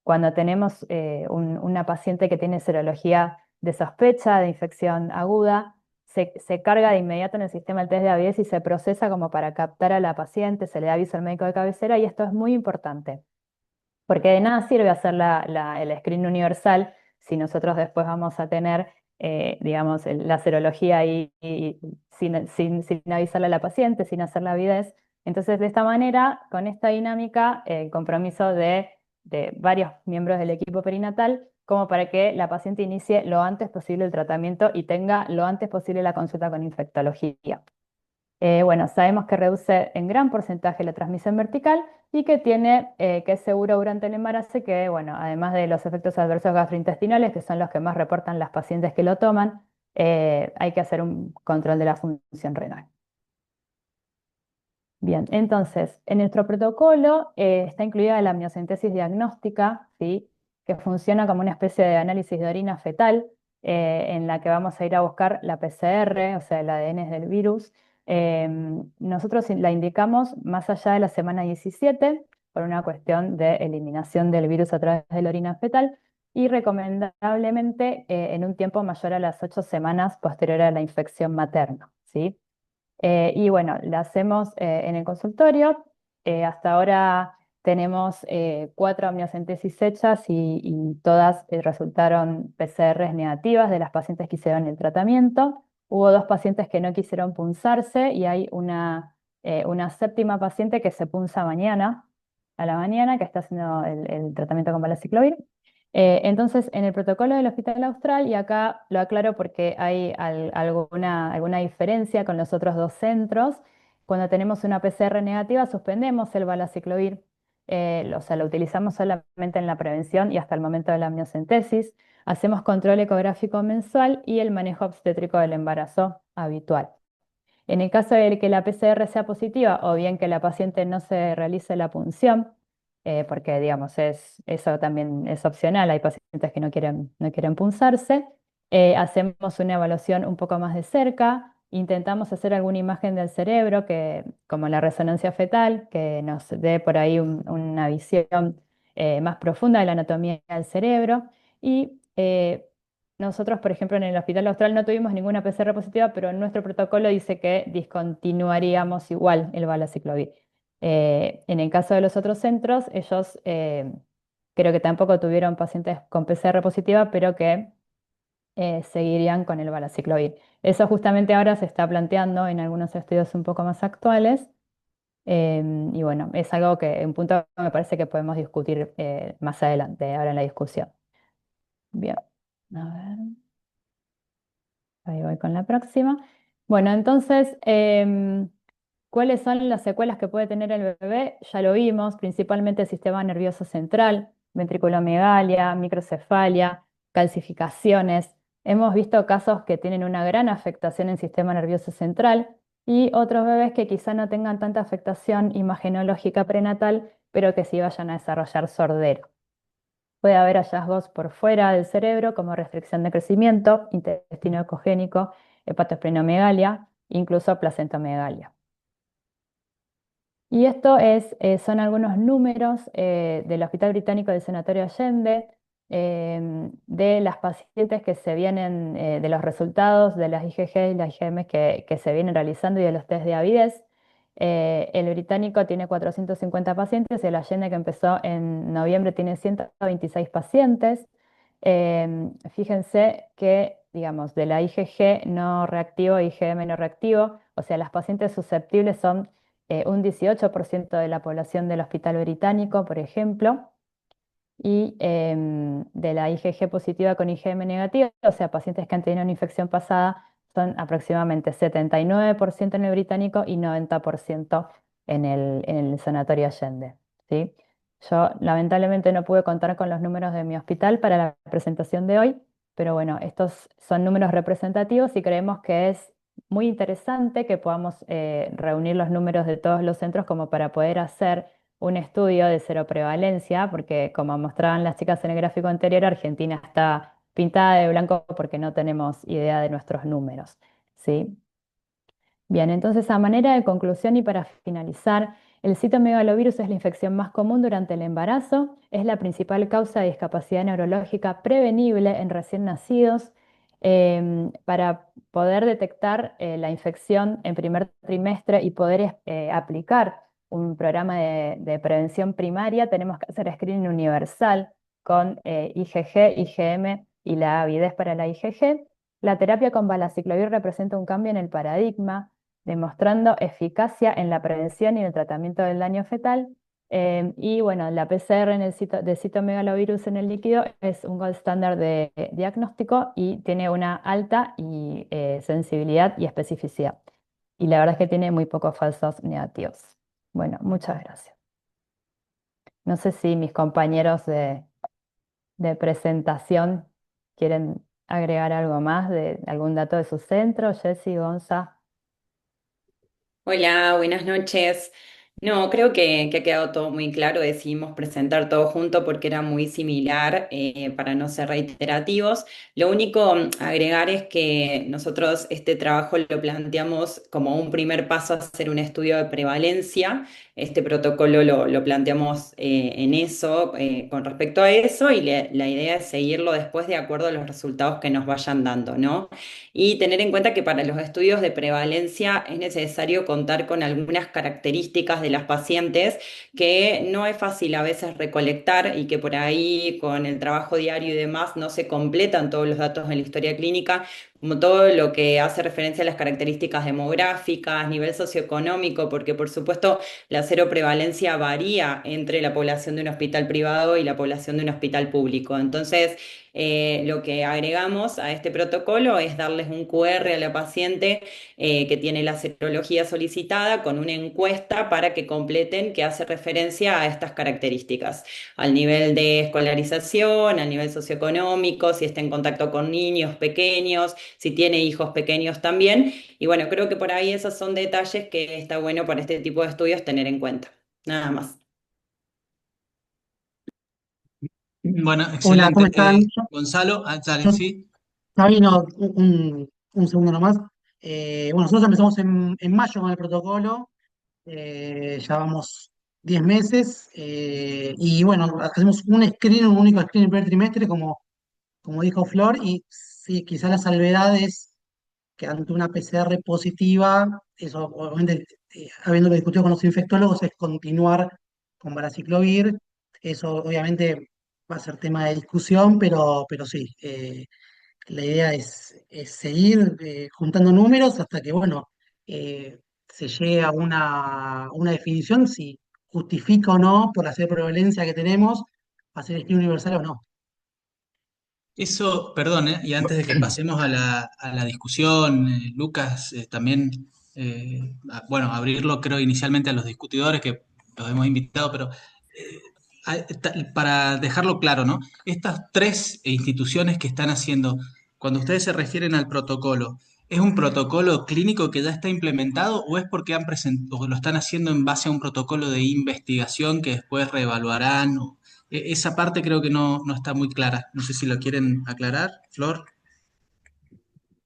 cuando tenemos una paciente que tiene serología de sospecha de infección aguda, se carga de inmediato en el sistema el test de avidez y se procesa como para captar a la paciente, se le da aviso al médico de cabecera y esto es muy importante, porque de nada sirve hacer el screen universal si nosotros después vamos a tener, digamos, la serología y sin avisarle a la paciente, sin hacer la avidez. Entonces, de esta manera, con esta dinámica, el compromiso de varios miembros del equipo perinatal, como para que la paciente inicie lo antes posible el tratamiento y tenga lo antes posible la consulta con infectología. Bueno, sabemos que reduce en gran porcentaje la transmisión vertical y que que es seguro durante el embarazo, y que, bueno, además de los efectos adversos gastrointestinales, que son los que más reportan las pacientes que lo toman, hay que hacer un control de la función renal. Bien, entonces, en nuestro protocolo está incluida la amniocentesis diagnóstica, ¿sí? Que funciona como una especie de análisis de orina fetal, en la que vamos a ir a buscar la PCR, o sea, el ADN del virus. Nosotros la indicamos más allá de la semana 17, por una cuestión de eliminación del virus a través de la orina fetal, y recomendablemente en un tiempo mayor a las 8 semanas posterior a la infección materna, ¿sí? Y bueno, la hacemos en el consultorio. Hasta ahora tenemos 4 amniocentesis hechas y todas resultaron PCRs negativas de las pacientes que hicieron el tratamiento. Hubo 2 pacientes que no quisieron punzarse y hay una séptima paciente que se punza mañana, a la mañana, que está haciendo el tratamiento con valaciclovir. Entonces, en el protocolo del Hospital Austral, y acá lo aclaro porque hay alguna diferencia con los otros 2 centros, cuando tenemos una PCR negativa suspendemos el valaciclovir, o sea, lo utilizamos solamente en la prevención y hasta el momento de la amniocentesis, hacemos control ecográfico mensual y el manejo obstétrico del embarazo habitual. En el caso de que la PCR sea positiva o bien que la paciente no se realice la punción, porque digamos, eso también es opcional, hay pacientes que no quieren punzarse, hacemos una evaluación un poco más de cerca, intentamos hacer alguna imagen del cerebro, como la resonancia fetal, que nos dé por ahí una visión más profunda de la anatomía del cerebro. Y nosotros, por ejemplo, en el Hospital Austral no tuvimos ninguna PCR positiva, pero en nuestro protocolo dice que discontinuaríamos igual el valaciclovir. En el caso de los otros centros, ellos creo que tampoco tuvieron pacientes con PCR positiva, pero que seguirían con el valaciclovir. Eso justamente ahora se está planteando en algunos estudios un poco más actuales. Y bueno, es algo que en punto me parece que podemos discutir más adelante, ahora en la discusión. Bien, a ver. Ahí voy con la próxima. Bueno, entonces, ¿cuáles son las secuelas que puede tener el bebé? Ya lo vimos, principalmente el sistema nervioso central, ventriculomegalia, microcefalia, calcificaciones. Hemos visto casos que tienen una gran afectación en el sistema nervioso central y otros bebés que quizá no tengan tanta afectación imagenológica prenatal, pero que sí vayan a desarrollar sordera. Puede haber hallazgos por fuera del cerebro como restricción de crecimiento, intestino ecogénico, hepatosplenomegalia, incluso placentomegalia. Y esto son algunos números del Hospital Británico del Sanatorio Allende, de las pacientes que se vienen, de los resultados de las IgG y las IgM que se vienen realizando y de los test de avidez. El británico tiene 450 pacientes, el Allende que empezó en noviembre tiene 126 pacientes. Fíjense que, digamos, de la IgG no reactivo, IgM no reactivo, o sea, las pacientes susceptibles son un 18% de la población del Hospital Británico, por ejemplo, y de la IgG positiva con IgM negativa, o sea, pacientes que han tenido una infección pasada, son aproximadamente 79% en el británico y 90% en el Sanatorio Allende, ¿sí? Yo lamentablemente no pude contar con los números de mi hospital para la presentación de hoy, pero bueno, estos son números representativos y creemos que es muy interesante que podamos reunir los números de todos los centros como para poder hacer un estudio de seroprevalencia, porque como mostraban las chicas en el gráfico anterior, Argentina está pintada de blanco porque no tenemos idea de nuestros números, ¿sí? Bien, entonces a manera de conclusión y para finalizar, el citomegalovirus es la infección más común durante el embarazo, es la principal causa de discapacidad neurológica prevenible en recién nacidos. Para poder detectar la infección en primer trimestre y poder aplicar un programa de prevención primaria, tenemos que hacer screening universal con IgG, IgM y la avidez para la IgG. La terapia con valaciclovir representa un cambio en el paradigma, demostrando eficacia en la prevención y en el tratamiento del daño fetal. Y bueno, la PCR de citomegalovirus en el líquido es un gold standard de diagnóstico y tiene una alta sensibilidad y especificidad. Y la verdad es que tiene muy pocos falsos negativos. Bueno, muchas gracias. No sé si mis compañeros de presentación quieren agregar algo más de algún dato de su centro. Jessy, Gonza. Hola, buenas noches. No, creo que ha quedado todo muy claro. Decidimos presentar todo junto porque era muy similar, para no ser reiterativos. Lo único agregar es que nosotros este trabajo lo planteamos como un primer paso a hacer un estudio de prevalencia. Este protocolo lo planteamos en eso, con respecto a eso, y la idea es seguirlo después de acuerdo a los resultados que nos vayan dando, ¿no? Y tener en cuenta que para los estudios de prevalencia es necesario contar con algunas características de las pacientes, que no es fácil a veces recolectar y que por ahí con el trabajo diario y demás no se completan todos los datos en la historia clínica, como todo lo que hace referencia a las características demográficas, nivel socioeconómico, porque por supuesto la seroprevalencia varía entre la población de un hospital privado y la población de un hospital público. Entonces, lo que agregamos a este protocolo es darles un QR a la paciente que tiene la serología solicitada con una encuesta para que completen que hace referencia a estas características, al nivel de escolarización, al nivel socioeconómico, si está en contacto con niños pequeños, si tiene hijos pequeños también. Y bueno, creo que por ahí esos son detalles que está bueno para este tipo de estudios tener en cuenta. Nada más. Bueno, Hola, ¿cómo excelente. están? Gonzalo, dale, Yo, sí. Sabino, un segundo nomás. Bueno, nosotros empezamos en mayo con el protocolo, ya vamos 10 meses, y bueno, hacemos un único screening el primer trimestre, como dijo Flor, y sí, quizá la salvedad es que ante una PCR positiva, eso obviamente, habiéndolo discutido con los infectólogos, es continuar con varaciclovir. Eso obviamente va a ser tema de discusión, pero sí, la idea es seguir juntando números hasta que, bueno, se llegue a una definición si justifica o no, por la prevalencia que tenemos, hacer el estudio universal o no. Eso, perdón, y antes de que pasemos a la discusión, Lucas, también, bueno, abrirlo creo inicialmente a los discutidores que los hemos invitado, pero para dejarlo claro, ¿no? Estas tres instituciones que están haciendo, cuando ustedes se refieren al protocolo, ¿es un protocolo clínico que ya está implementado o es porque o lo están haciendo en base a un protocolo de investigación que después reevaluarán? Esa parte creo que no está muy clara. No sé si lo quieren aclarar, Flor.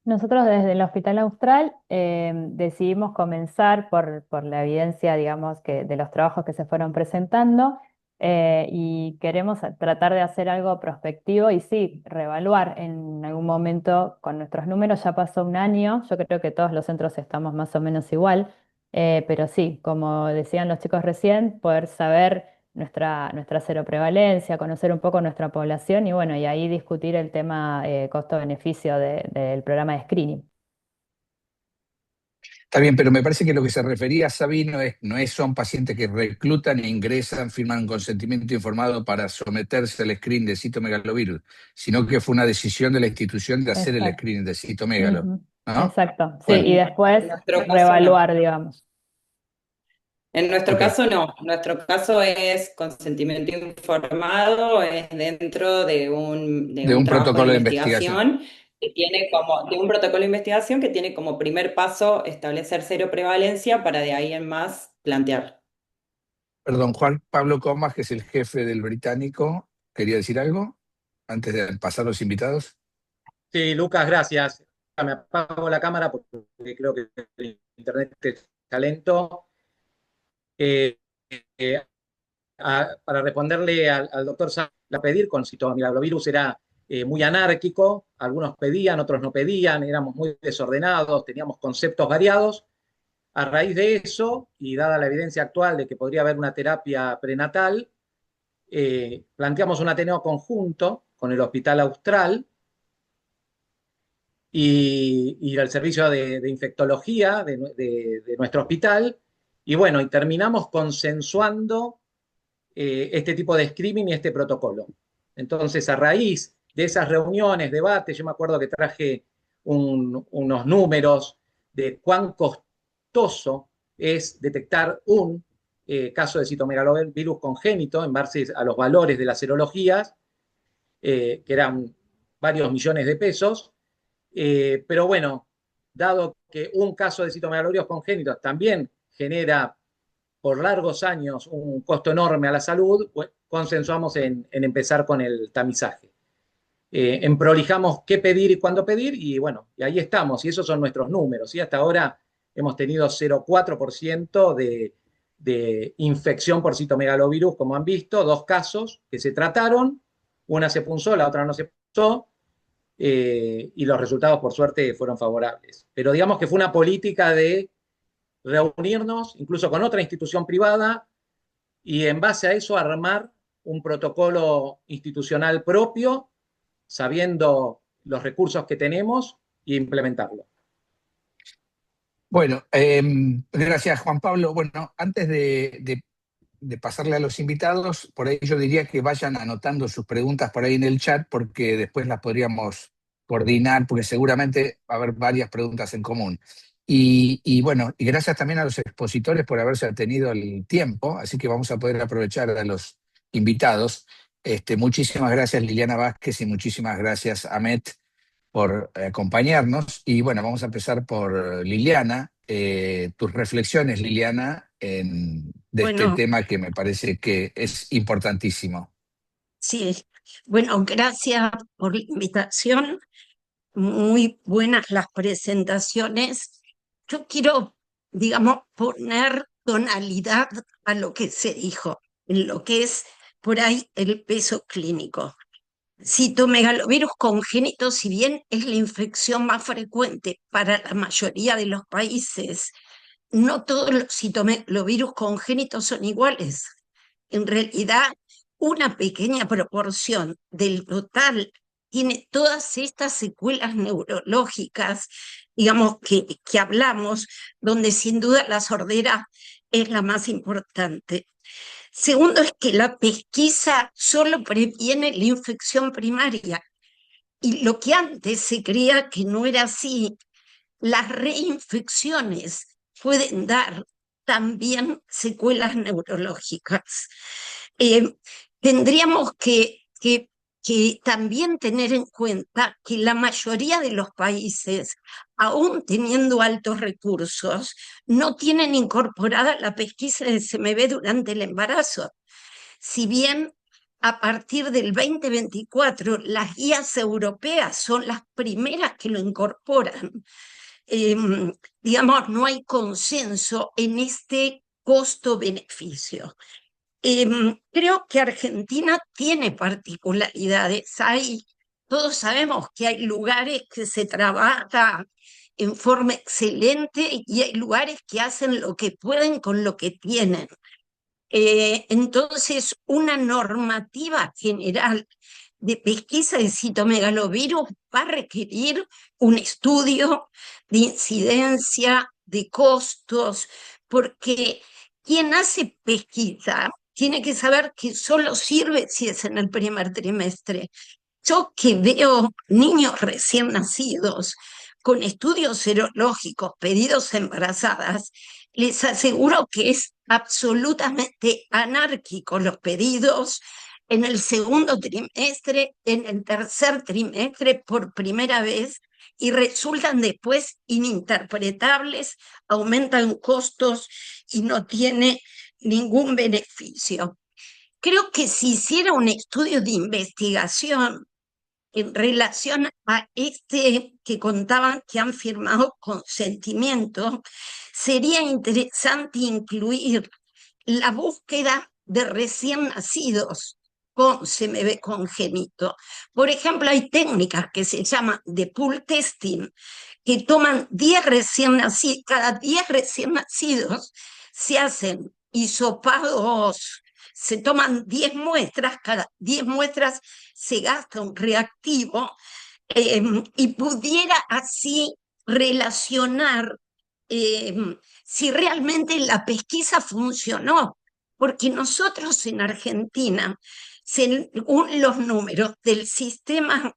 Nosotros desde el Hospital Austral decidimos comenzar por la evidencia, digamos, de los trabajos que se fueron presentando, y queremos tratar de hacer algo prospectivo y sí, reevaluar en algún momento con nuestros números. Ya pasó un año, yo creo que todos los centros estamos más o menos igual, pero sí, como decían los chicos recién, poder saber nuestra seroprevalencia, conocer un poco nuestra población y bueno, y ahí discutir el tema costo-beneficio del programa de screening. Está bien, pero me parece que lo que se refería Sabino son pacientes que reclutan e ingresan, firman un consentimiento informado para someterse al screening de citomegalovirus, sino que fue una decisión de la institución de hacer el Exacto. screening de citomegalo, Ujú. ¿no? Exacto, sí, Bueno, y después En nuestro caso no. reevaluar, digamos. En nuestro ok. caso no, nuestro caso es consentimiento informado, es dentro de De un un trabajo de protocolo de investigación. investigación que tiene de un protocolo de investigación que tiene como primer paso establecer cero prevalencia para de ahí en más plantear. Perdón, Juan Pablo Comas, que es el jefe del británico, ¿quería decir algo antes de pasar a los invitados? Sí, Lucas, gracias. Me apago la cámara porque creo que el internet está lento. Eh, eh, para responderle al doctor Sá, la pedir con citomegalovirus era muy anárquico, algunos pedían, otros no pedían, éramos muy desordenados, teníamos conceptos variados. A raíz de eso, y dada la evidencia actual de que podría haber una terapia prenatal, planteamos un Ateneo conjunto con el Hospital Austral y el servicio de infectología de nuestro hospital, y bueno, y terminamos consensuando este tipo de screening y este protocolo. Entonces, a raíz de esas reuniones, debates, yo me acuerdo que traje unos números de cuán costoso es detectar un caso de citomegalovirus congénito en base a los valores de las serologías, que eran varios millones de pesos. Pero bueno, dado que un caso de citomegalovirus congénitos también genera por largos años un costo enorme a la salud, pues, consensuamos en empezar con el tamizaje. Emprolijamos qué pedir y cuándo pedir, y bueno, y ahí estamos, y esos son nuestros números. Y hasta ahora hemos tenido 0,4% de infección por citomegalovirus, como han visto, 2 casos que se trataron, una se punzó, la otra no se punzó, y los resultados, por suerte, fueron favorables. Pero digamos que fue una política de reunirnos, incluso con otra institución privada, y en base a eso armar un protocolo institucional propio, sabiendo los recursos que tenemos, e implementarlo. Bueno, gracias Juan Pablo. Bueno, antes de pasarle a los invitados, por ahí yo diría que vayan anotando sus preguntas por ahí en el chat, porque después las podríamos coordinar, porque seguramente va a haber varias preguntas en común. Y bueno, y gracias también a los expositores por haberse tenido el tiempo, así que vamos a poder aprovechar a los invitados. Muchísimas gracias Liliana Vázquez y muchísimas gracias Amet por acompañarnos. Y bueno, vamos a empezar por Liliana. Tus reflexiones, Liliana, de este Bueno, tema que me parece que es importantísimo. sí. Bueno, gracias por la invitación. Muy buenas las presentaciones. Yo quiero, digamos, poner tonalidad a lo que se dijo, en lo que es por ahí el peso clínico. Citomegalovirus congénito, si bien es la infección más frecuente para la mayoría de los países, no todos los citomegalovirus congénitos son iguales. En realidad, una pequeña proporción del total tiene todas estas secuelas neurológicas, digamos, que hablamos, donde sin duda la sordera es la más importante. Segundo, es que la pesquisa solo previene la infección primaria, y lo que antes se creía que no era así, las reinfecciones pueden dar también secuelas neurológicas. Tendríamos que también tener en cuenta que la mayoría de los países, aún teniendo altos recursos, no tienen incorporada la pesquisa de CMV durante el embarazo. Si bien a partir del 2024 las guías europeas son las primeras que lo incorporan, digamos, no hay consenso en este costo-beneficio. Creo que Argentina tiene particularidades. Todos sabemos que hay lugares que se trabaja en forma excelente y hay lugares que hacen lo que pueden con lo que tienen. Entonces, una normativa general de pesquisa de citomegalovirus va a requerir un estudio de incidencia, de costos, porque quien hace pesquisa tiene que saber que solo sirve si es en el primer trimestre. Yo que veo niños recién nacidos con estudios serológicos pedidos a embarazadas, les aseguro que es absolutamente anárquico los pedidos en el segundo trimestre, en el tercer trimestre por primera vez, y resultan después ininterpretables, aumentan costos y no tiene ningún beneficio. Creo que si hiciera un estudio de investigación en relación a este que contaban que han firmado consentimiento, sería interesante incluir la búsqueda de recién nacidos con CMV congénito. Por ejemplo, hay técnicas que se llaman de pool testing, que toman 10 recién nacidos, cada 10 recién nacidos se hacen hisopados, se toman 10 muestras, cada 10 muestras se gasta un reactivo, y pudiera así relacionar si realmente la pesquisa funcionó, porque nosotros en Argentina, según los números del sistema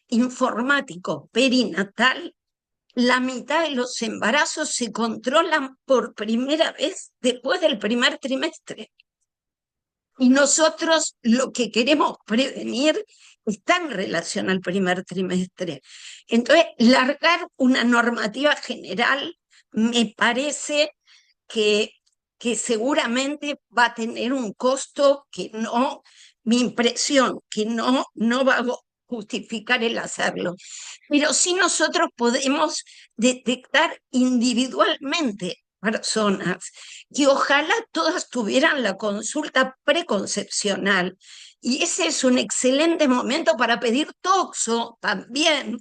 informático perinatal, la mitad de los embarazos se controlan por primera vez después del primer trimestre. Y nosotros lo que queremos prevenir está en relación al primer trimestre. Entonces, largar una normativa general me parece que seguramente va a tener un costo que no, mi impresión, que no va a justificar el hacerlo. Pero sí nosotros podemos detectar individualmente personas que ojalá todas tuvieran la consulta preconcepcional. Y ese es un excelente momento para pedir toxo también,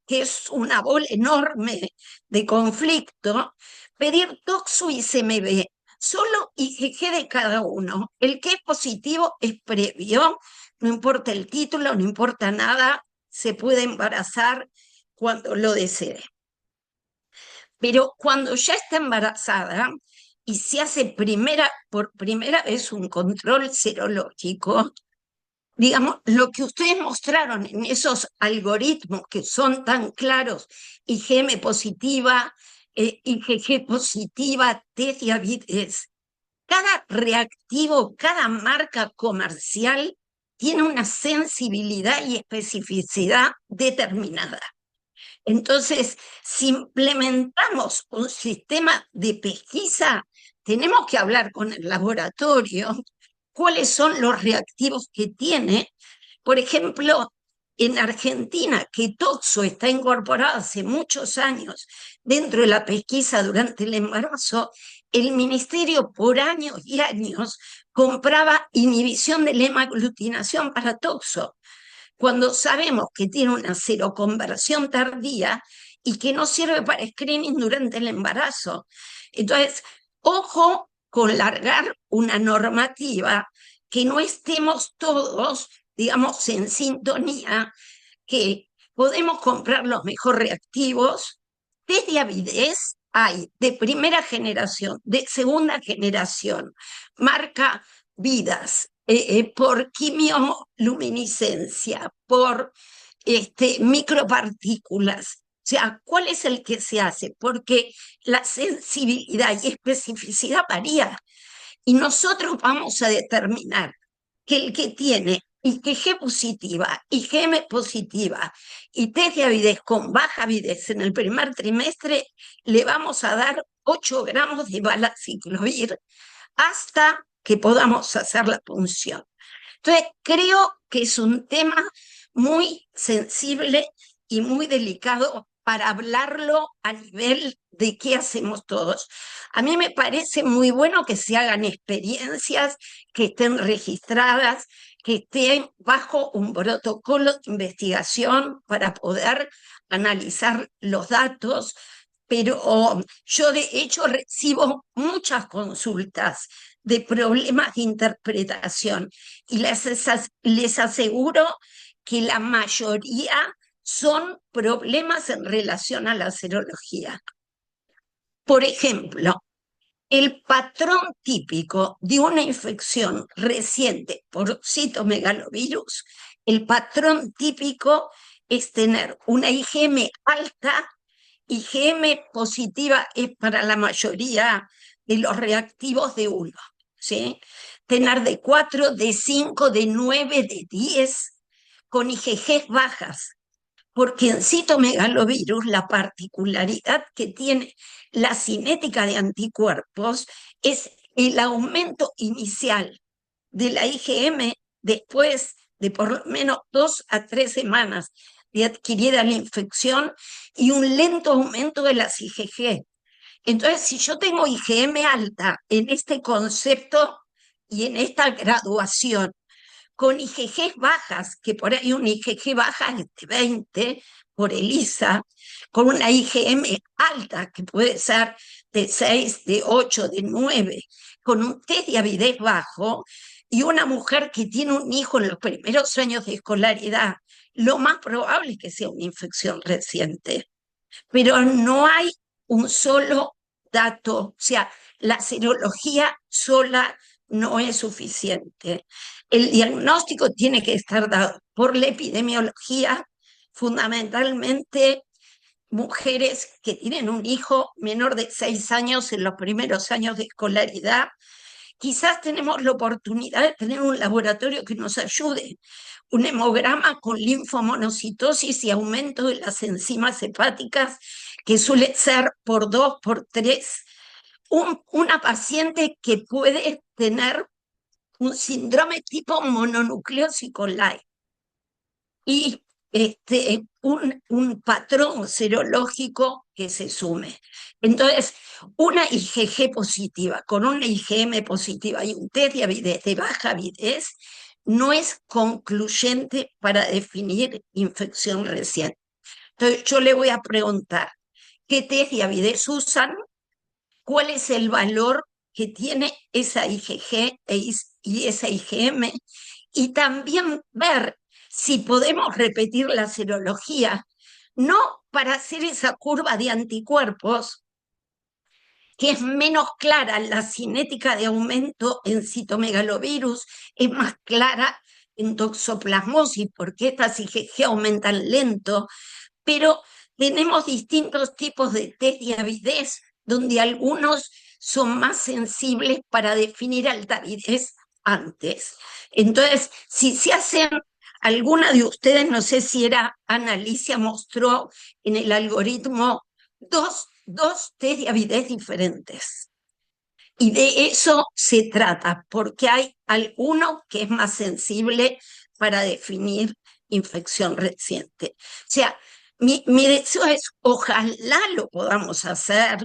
que es una bola enorme de conflicto, pedir toxo y CMV, solo IgG de cada uno. El que es positivo es previo, no importa el título, no importa nada, se puede embarazar cuando lo desee. Pero cuando ya está embarazada y se hace por primera vez un control serológico, digamos, lo que ustedes mostraron en esos algoritmos que son tan claros, IgM positiva, IgG positiva, T diabetes, cada reactivo, cada marca comercial tiene una sensibilidad y especificidad determinada. Entonces, si implementamos un sistema de pesquisa, tenemos que hablar con el laboratorio cuáles son los reactivos que tiene. Por ejemplo, en Argentina, que Toxo está incorporado hace muchos años dentro de la pesquisa durante el embarazo, el ministerio por años y años compraba inhibición de la hemaglutinación para Toxo, cuando sabemos que tiene una seroconversión tardía y que no sirve para screening durante el embarazo. Entonces, ojo con largar una normativa que no estemos todos, digamos, en sintonía, que podemos comprar los mejores reactivos. Desde avidez hay de primera generación, de segunda generación, marca Vidas, por quimioluminiscencia, por micropartículas. O sea, ¿cuál es el que se hace? Porque la sensibilidad y especificidad varía. Y nosotros vamos a determinar que el que tiene IgG positiva, IgM positiva y test de avidez con baja avidez en el primer trimestre, le vamos a dar 8 gramos de valaciclovir hasta que podamos hacer la punción. Entonces, creo que es un tema muy sensible y muy delicado para hablarlo a nivel de qué hacemos todos. A mí me parece muy bueno que se hagan experiencias, que estén registradas, que estén bajo un protocolo de investigación para poder analizar los datos, pero yo de hecho recibo muchas consultas de problemas de interpretación y les aseguro que la mayoría son problemas en relación a la serología. Por ejemplo, el patrón típico de una infección reciente por citomegalovirus, el patrón típico es tener una IgM alta. IgM positiva es para la mayoría de los reactivos de 1, ¿sí? Tener de 4, de 5, de 9, de 10, con IgG bajas, porque en citomegalovirus la particularidad que tiene la cinética de anticuerpos es el aumento inicial de la IgM después de por lo menos 2 a 3 semanas de adquirida la infección y un lento aumento de las IgG. Entonces, si yo tengo IgM alta en este concepto y en esta graduación, con IgG bajas, que por ahí una IgG baja es de 20 por ELISA, con una IgM alta, que puede ser de 6, de 8, de 9, con un test de avidez bajo, y una mujer que tiene un hijo en los primeros años de escolaridad, lo más probable es que sea una infección reciente. Pero no hay un solo dato, o sea, la serología sola no es suficiente. El diagnóstico tiene que estar dado por la epidemiología, fundamentalmente mujeres que tienen un hijo menor de 6 años en los primeros años de escolaridad. Quizás tenemos la oportunidad de tener un laboratorio que nos ayude, un hemograma con linfomonocitosis y aumento de las enzimas hepáticas, que suele ser por 2, por 3. Una paciente que puede tener un síndrome tipo mononucleosis coli y un patrón serológico que se sume. Entonces, una IgG positiva con una IgM positiva y un test de avidez de baja avidez no es concluyente para definir infección reciente. Entonces yo le voy a preguntar, ¿qué test de avidez usan? ¿Cuál es el valor que tiene esa IgG y esa IgM? Y también ver si podemos repetir la serología, no para hacer esa curva de anticuerpos, que es menos clara la cinética de aumento en citomegalovirus, es más clara en toxoplasmosis, porque estas IgG aumentan lento, pero tenemos distintos tipos de test de avidez, donde algunos son más sensibles para definir alta avidez antes. Entonces, si se hacen, alguna de ustedes, no sé si era Analicia, mostró en el algoritmo dos test de avidez diferentes. Y de eso se trata, porque hay alguno que es más sensible para definir infección reciente. O sea, mi deseo es, ojalá lo podamos hacer,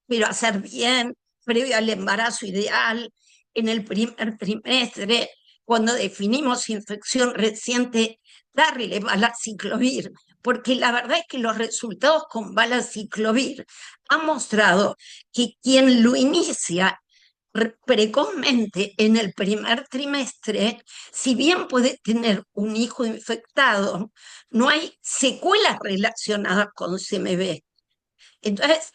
pero hacer bien, previo al embarazo ideal, en el primer trimestre, cuando definimos infección reciente, darle valaciclovir, porque la verdad es que los resultados con valaciclovir han mostrado que quien lo inicia precozmente en el primer trimestre, si bien puede tener un hijo infectado, no hay secuelas relacionadas con CMV. Entonces,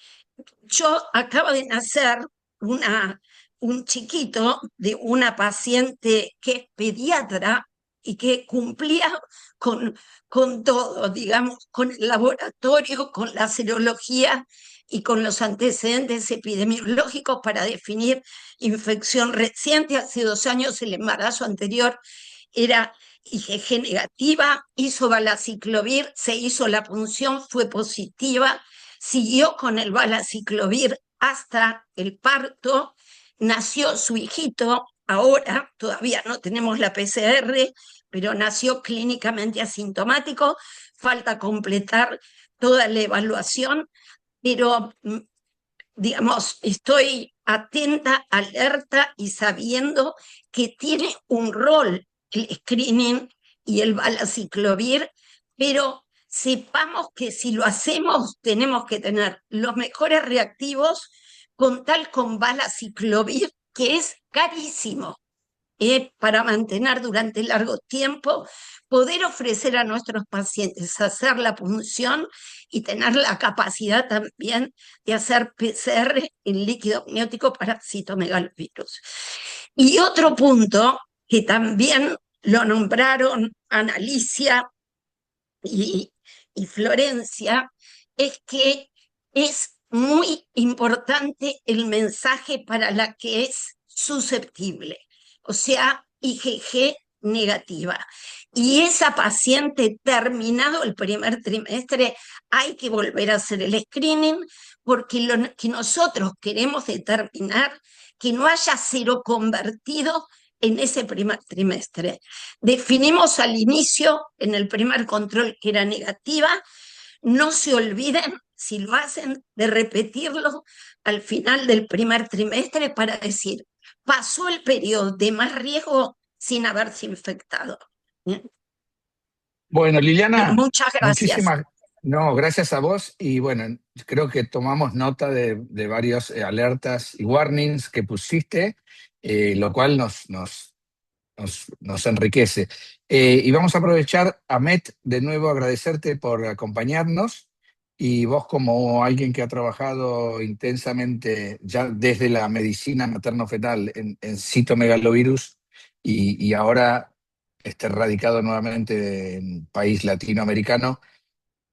yo acabo de nacer un chiquito de una paciente que es pediatra y que cumplía con, con todo, digamos, con el laboratorio, con la serología y con los antecedentes epidemiológicos para definir infección reciente. Hace 2 años el embarazo anterior era IgG negativa, hizo valaciclovir, se hizo la punción, fue positiva, siguió con el valaciclovir hasta el parto, nació su hijito, ahora todavía no tenemos la PCR, pero nació clínicamente asintomático, falta completar toda la evaluación, pero digamos, estoy atenta, alerta y sabiendo que tiene un rol el screening y el valaciclovir, pero sepamos que si lo hacemos tenemos que tener los mejores reactivos con tal con valaciclovir, que es carísimo para mantener durante largo tiempo, poder ofrecer a nuestros pacientes hacer la punción y tener la capacidad también de hacer PCR en líquido amniótico para citomegalovirus. Y otro punto que también lo nombraron Analicia y, y Florencia, es que es muy importante el mensaje para la que es susceptible, o sea, IgG negativa. Y esa paciente, terminado el primer trimestre, hay que volver a hacer el screening, porque lo que nosotros queremos determinar que no haya seroconvertido en ese primer trimestre. Definimos al inicio, en el primer control, que era negativa. No se olviden, si lo hacen, de repetirlo al final del primer trimestre para decir, pasó el periodo de más riesgo sin haberse infectado. ¿Bien? Bueno, Liliana, Muchas gracias. muchísimas, no, gracias a vos y bueno, creo que tomamos nota de varios alertas y warnings que pusiste, lo cual nos enriquece. Y vamos a aprovechar, Amet, de nuevo agradecerte por acompañarnos y vos como alguien que ha trabajado intensamente ya desde la medicina materno-fetal en citomegalovirus y ahora radicado nuevamente en país latinoamericano,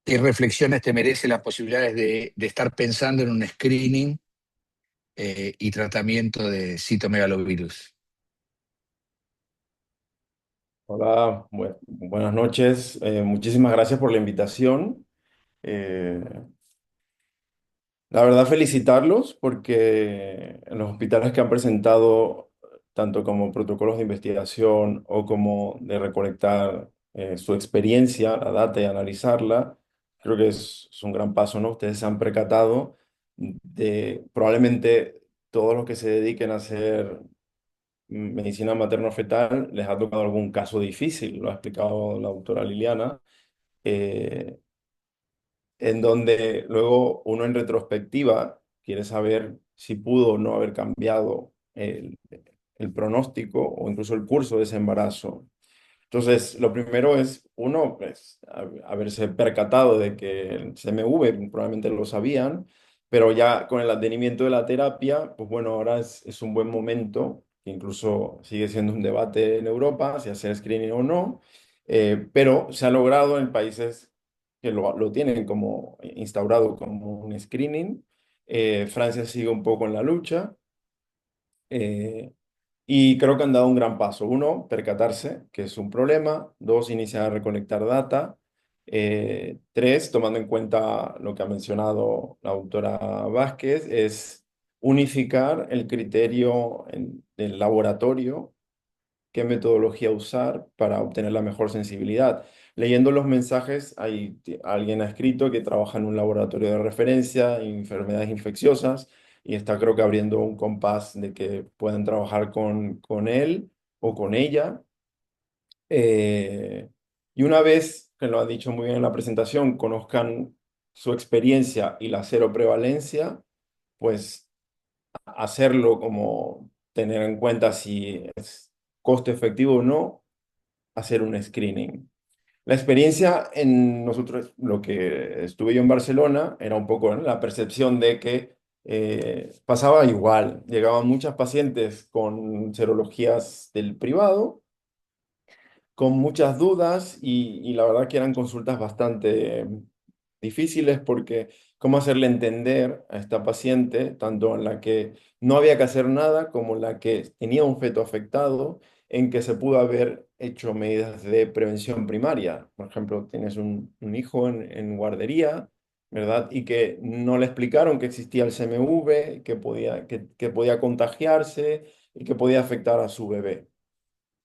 ¿qué reflexiones te merece las posibilidades de estar pensando en un screening y tratamiento de citomegalovirus? Hola, buenas noches. Muchísimas gracias por la invitación. Eh, la verdad, felicitarlos porque en los hospitales que han presentado, tanto como protocolos de investigación o como de recolectar su experiencia, la data y analizarla, creo que es un gran paso, ¿no? Ustedes se han percatado de probablemente todos los que se dediquen a hacer medicina materno-fetal les ha tocado algún caso difícil, lo ha explicado la doctora Liliana. Eh, en donde luego uno en retrospectiva quiere saber si pudo o no haber cambiado el pronóstico o incluso el curso de ese embarazo. Entonces, lo primero es, uno, pues, haberse percatado de que el CMV probablemente lo sabían, pero ya con el advenimiento de la terapia, pues bueno, ahora es un buen momento, que incluso sigue siendo un debate en Europa, si hacer screening o no, pero se ha logrado en países que lo tienen como instaurado como un screening. Francia sigue un poco en la lucha. eh, y creo que han dado un gran paso. Uno, percatarse que es un problema. Dos, iniciar a recolectar data. Tres, tomando en cuenta lo que ha mencionado la autora Vázquez, es unificar el criterio del laboratorio, qué metodología usar para obtener la mejor sensibilidad. Leyendo los mensajes, alguien ha escrito que trabaja en un laboratorio de referencia en enfermedades infecciosas y está creo que abriendo un compás de que pueden trabajar con él o con ella. Eh, y una vez, que lo ha dicho muy bien en la presentación, conozcan su experiencia y la cero prevalencia, pues hacerlo como tener en cuenta si es costo efectivo o no, hacer un screening. La experiencia en nosotros, lo que estuve yo en Barcelona, era un poco, ¿no?, la percepción de que pasaba igual. Llegaban muchas pacientes con serologías del privado, con muchas dudas y la verdad que eran consultas bastante difíciles porque cómo hacerle entender a esta paciente, tanto en la que no había que hacer nada como en la que tenía un feto afectado, en que se pudo haber hecho medidas de prevención primaria. Por ejemplo, tienes un hijo en guardería, ¿verdad? Y que no le explicaron que existía el CMV, que podía contagiarse y que podía afectar a su bebé.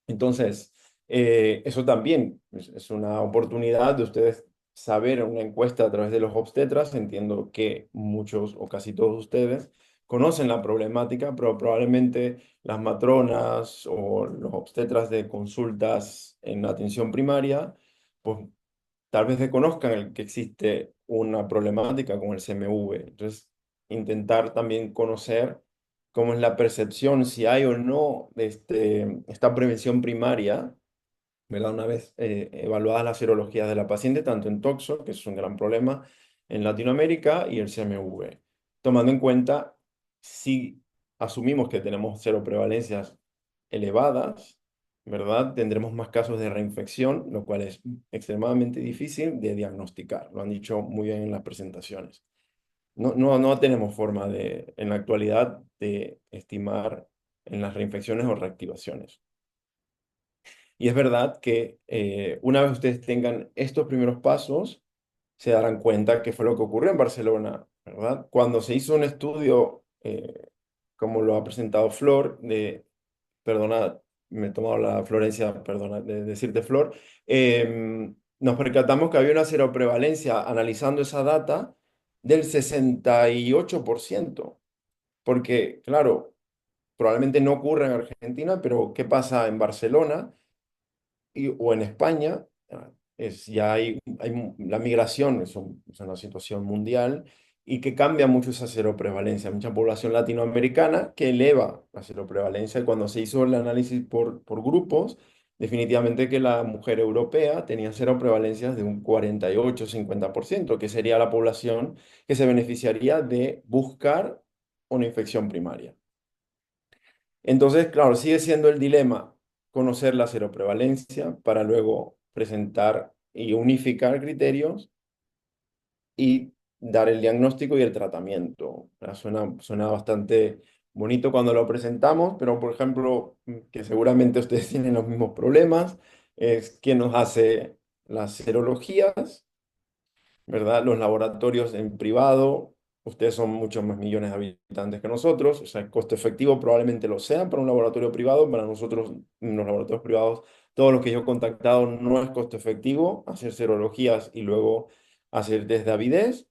Entonces, eso también es una oportunidad de ustedes saber en una encuesta a través de los obstetras. Entiendo que muchos o casi todos ustedes conocen la problemática, pero probablemente las matronas o los obstetras de consultas en atención primaria, pues tal vez desconozcan que existe una problemática con el CMV. Entonces, intentar también conocer cómo es la percepción, si hay o no esta prevención primaria, ¿verdad? Una vez evaluadas las serologías de la paciente, tanto en toxo, que es un gran problema en Latinoamérica, y el CMV. Tomando en cuenta si asumimos que tenemos cero prevalencias elevadas, ¿verdad? Tendremos más casos de reinfección, lo cual es extremadamente difícil de diagnosticar. Lo han dicho muy bien en las presentaciones. No tenemos forma en la actualidad de estimar en las reinfecciones o reactivaciones. Y es verdad que una vez ustedes tengan estos primeros pasos, se darán cuenta que fue lo que ocurrió en Barcelona, ¿verdad? Cuando se hizo un estudio, como lo ha presentado Flor, perdona, me he tomado la Florencia, perdona, de decirte Flor, nos percatamos que había una seroprevalencia analizando esa data del 68%, porque, claro, probablemente no ocurre en Argentina, pero ¿qué pasa en Barcelona o en España? Ya la migración es una situación mundial y que cambia mucho esa seroprevalencia. Mucha población latinoamericana que eleva la seroprevalencia y cuando se hizo el análisis por grupos, definitivamente que la mujer europea tenía seroprevalencias de un 48-50%, que sería la población que se beneficiaría de buscar una infección primaria. Entonces, claro, sigue siendo el dilema conocer la seroprevalencia para luego presentar y unificar criterios y dar el diagnóstico y el tratamiento. Suena bastante bonito cuando lo presentamos, pero por ejemplo, que seguramente ustedes tienen los mismos problemas, es quién nos hace las serologías, ¿verdad? Los laboratorios en privado, ustedes son muchos más millones de habitantes que nosotros, o sea, costo efectivo probablemente lo sean para un laboratorio privado, para nosotros, en los laboratorios privados, todos los que yo he contactado, no es costo efectivo hacer serologías y luego hacer test de avidez.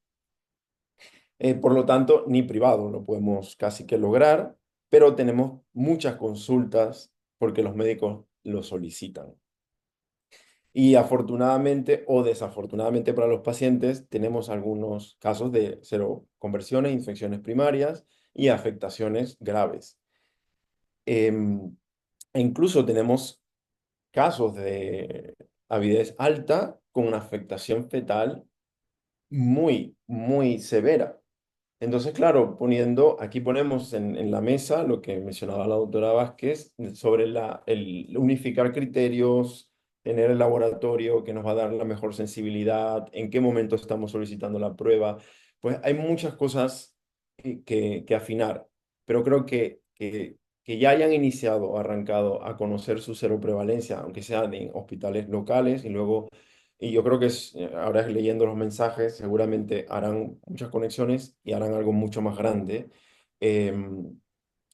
Por lo tanto, ni privado lo podemos casi que lograr, pero tenemos muchas consultas porque los médicos lo solicitan. Y afortunadamente o desafortunadamente para los pacientes, tenemos algunos casos de seroconversiones, infecciones primarias y afectaciones graves. Em, e incluso tenemos casos de avidez alta con una afectación fetal muy, muy severa. Entonces, claro, aquí ponemos en la mesa lo que mencionaba la doctora Vázquez sobre el unificar criterios, tener el laboratorio que nos va a dar la mejor sensibilidad, en qué momento estamos solicitando la prueba. Pues hay muchas cosas que afinar, pero creo que ya hayan iniciado, arrancado a conocer su seroprevalencia, aunque sean en hospitales locales y luego y yo creo que ahora leyendo los mensajes seguramente harán muchas conexiones y harán algo mucho más grande.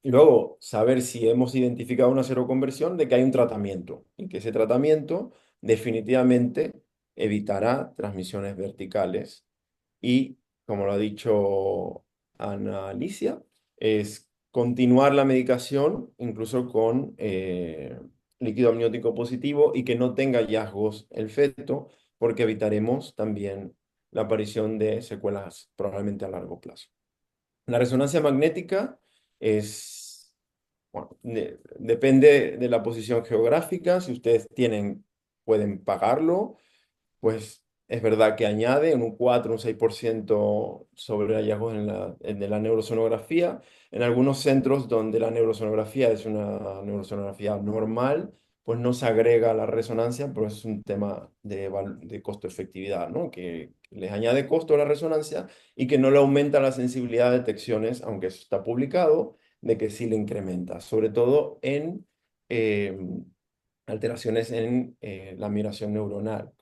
Y luego saber si hemos identificado una seroconversión, de que hay un tratamiento y que ese tratamiento definitivamente evitará transmisiones verticales. Y como lo ha dicho Ana Alicia, es continuar la medicación incluso con líquido amniótico positivo y que no tenga hallazgos el feto, porque evitaremos también la aparición de secuelas probablemente a largo plazo. La resonancia magnética es, bueno, depende de la posición geográfica. Si ustedes pueden pagarlo, pues es verdad que añade un 4, un 6% sobre hallazgos de la neurosonografía. En algunos centros donde la neurosonografía es una neurosonografía normal, pues no se agrega la resonancia, pero es un tema de costo-efectividad, ¿no? Que les añade costo a la resonancia y que no le aumenta la sensibilidad de detecciones, aunque eso está publicado, de que sí le incrementa, sobre todo en eh, alteraciones en la migración neuronal,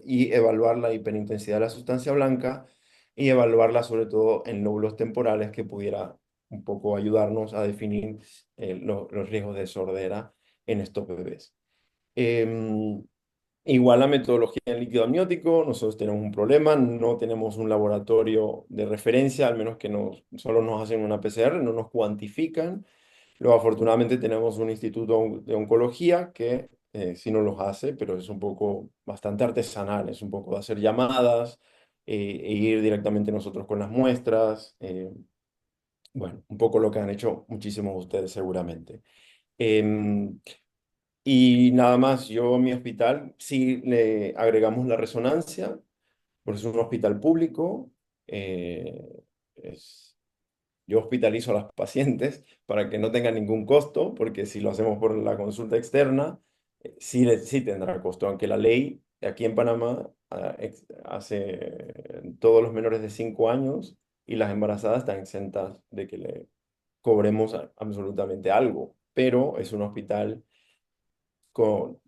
y evaluar la hiperintensidad de la sustancia blanca y evaluarla sobre todo en lóbulos temporales que pudiera un poco ayudarnos a definir los riesgos de sordera en estos bebés. Em, Igual la metodología en líquido amniótico, nosotros tenemos un problema, no tenemos un laboratorio de referencia, al menos que solo nos hacen una PCR, no nos cuantifican. Luego, afortunadamente, tenemos un instituto de oncología que sí nos los hace, pero es un poco bastante artesanal, es un poco de hacer llamadas e ir directamente nosotros con las muestras. Bueno, un poco lo que han hecho muchísimos de ustedes seguramente. Em, y nada más, yo a mi hospital sí le agregamos la resonancia, porque es un hospital público. eh, es, yo hospitalizo a las pacientes para que no tengan ningún costo, porque si lo hacemos por la consulta externa, sí tendrá costo, aunque la ley aquí en Panamá hace todos los menores de 5 años y las embarazadas están exentas de que le cobremos absolutamente algo, pero es un hospital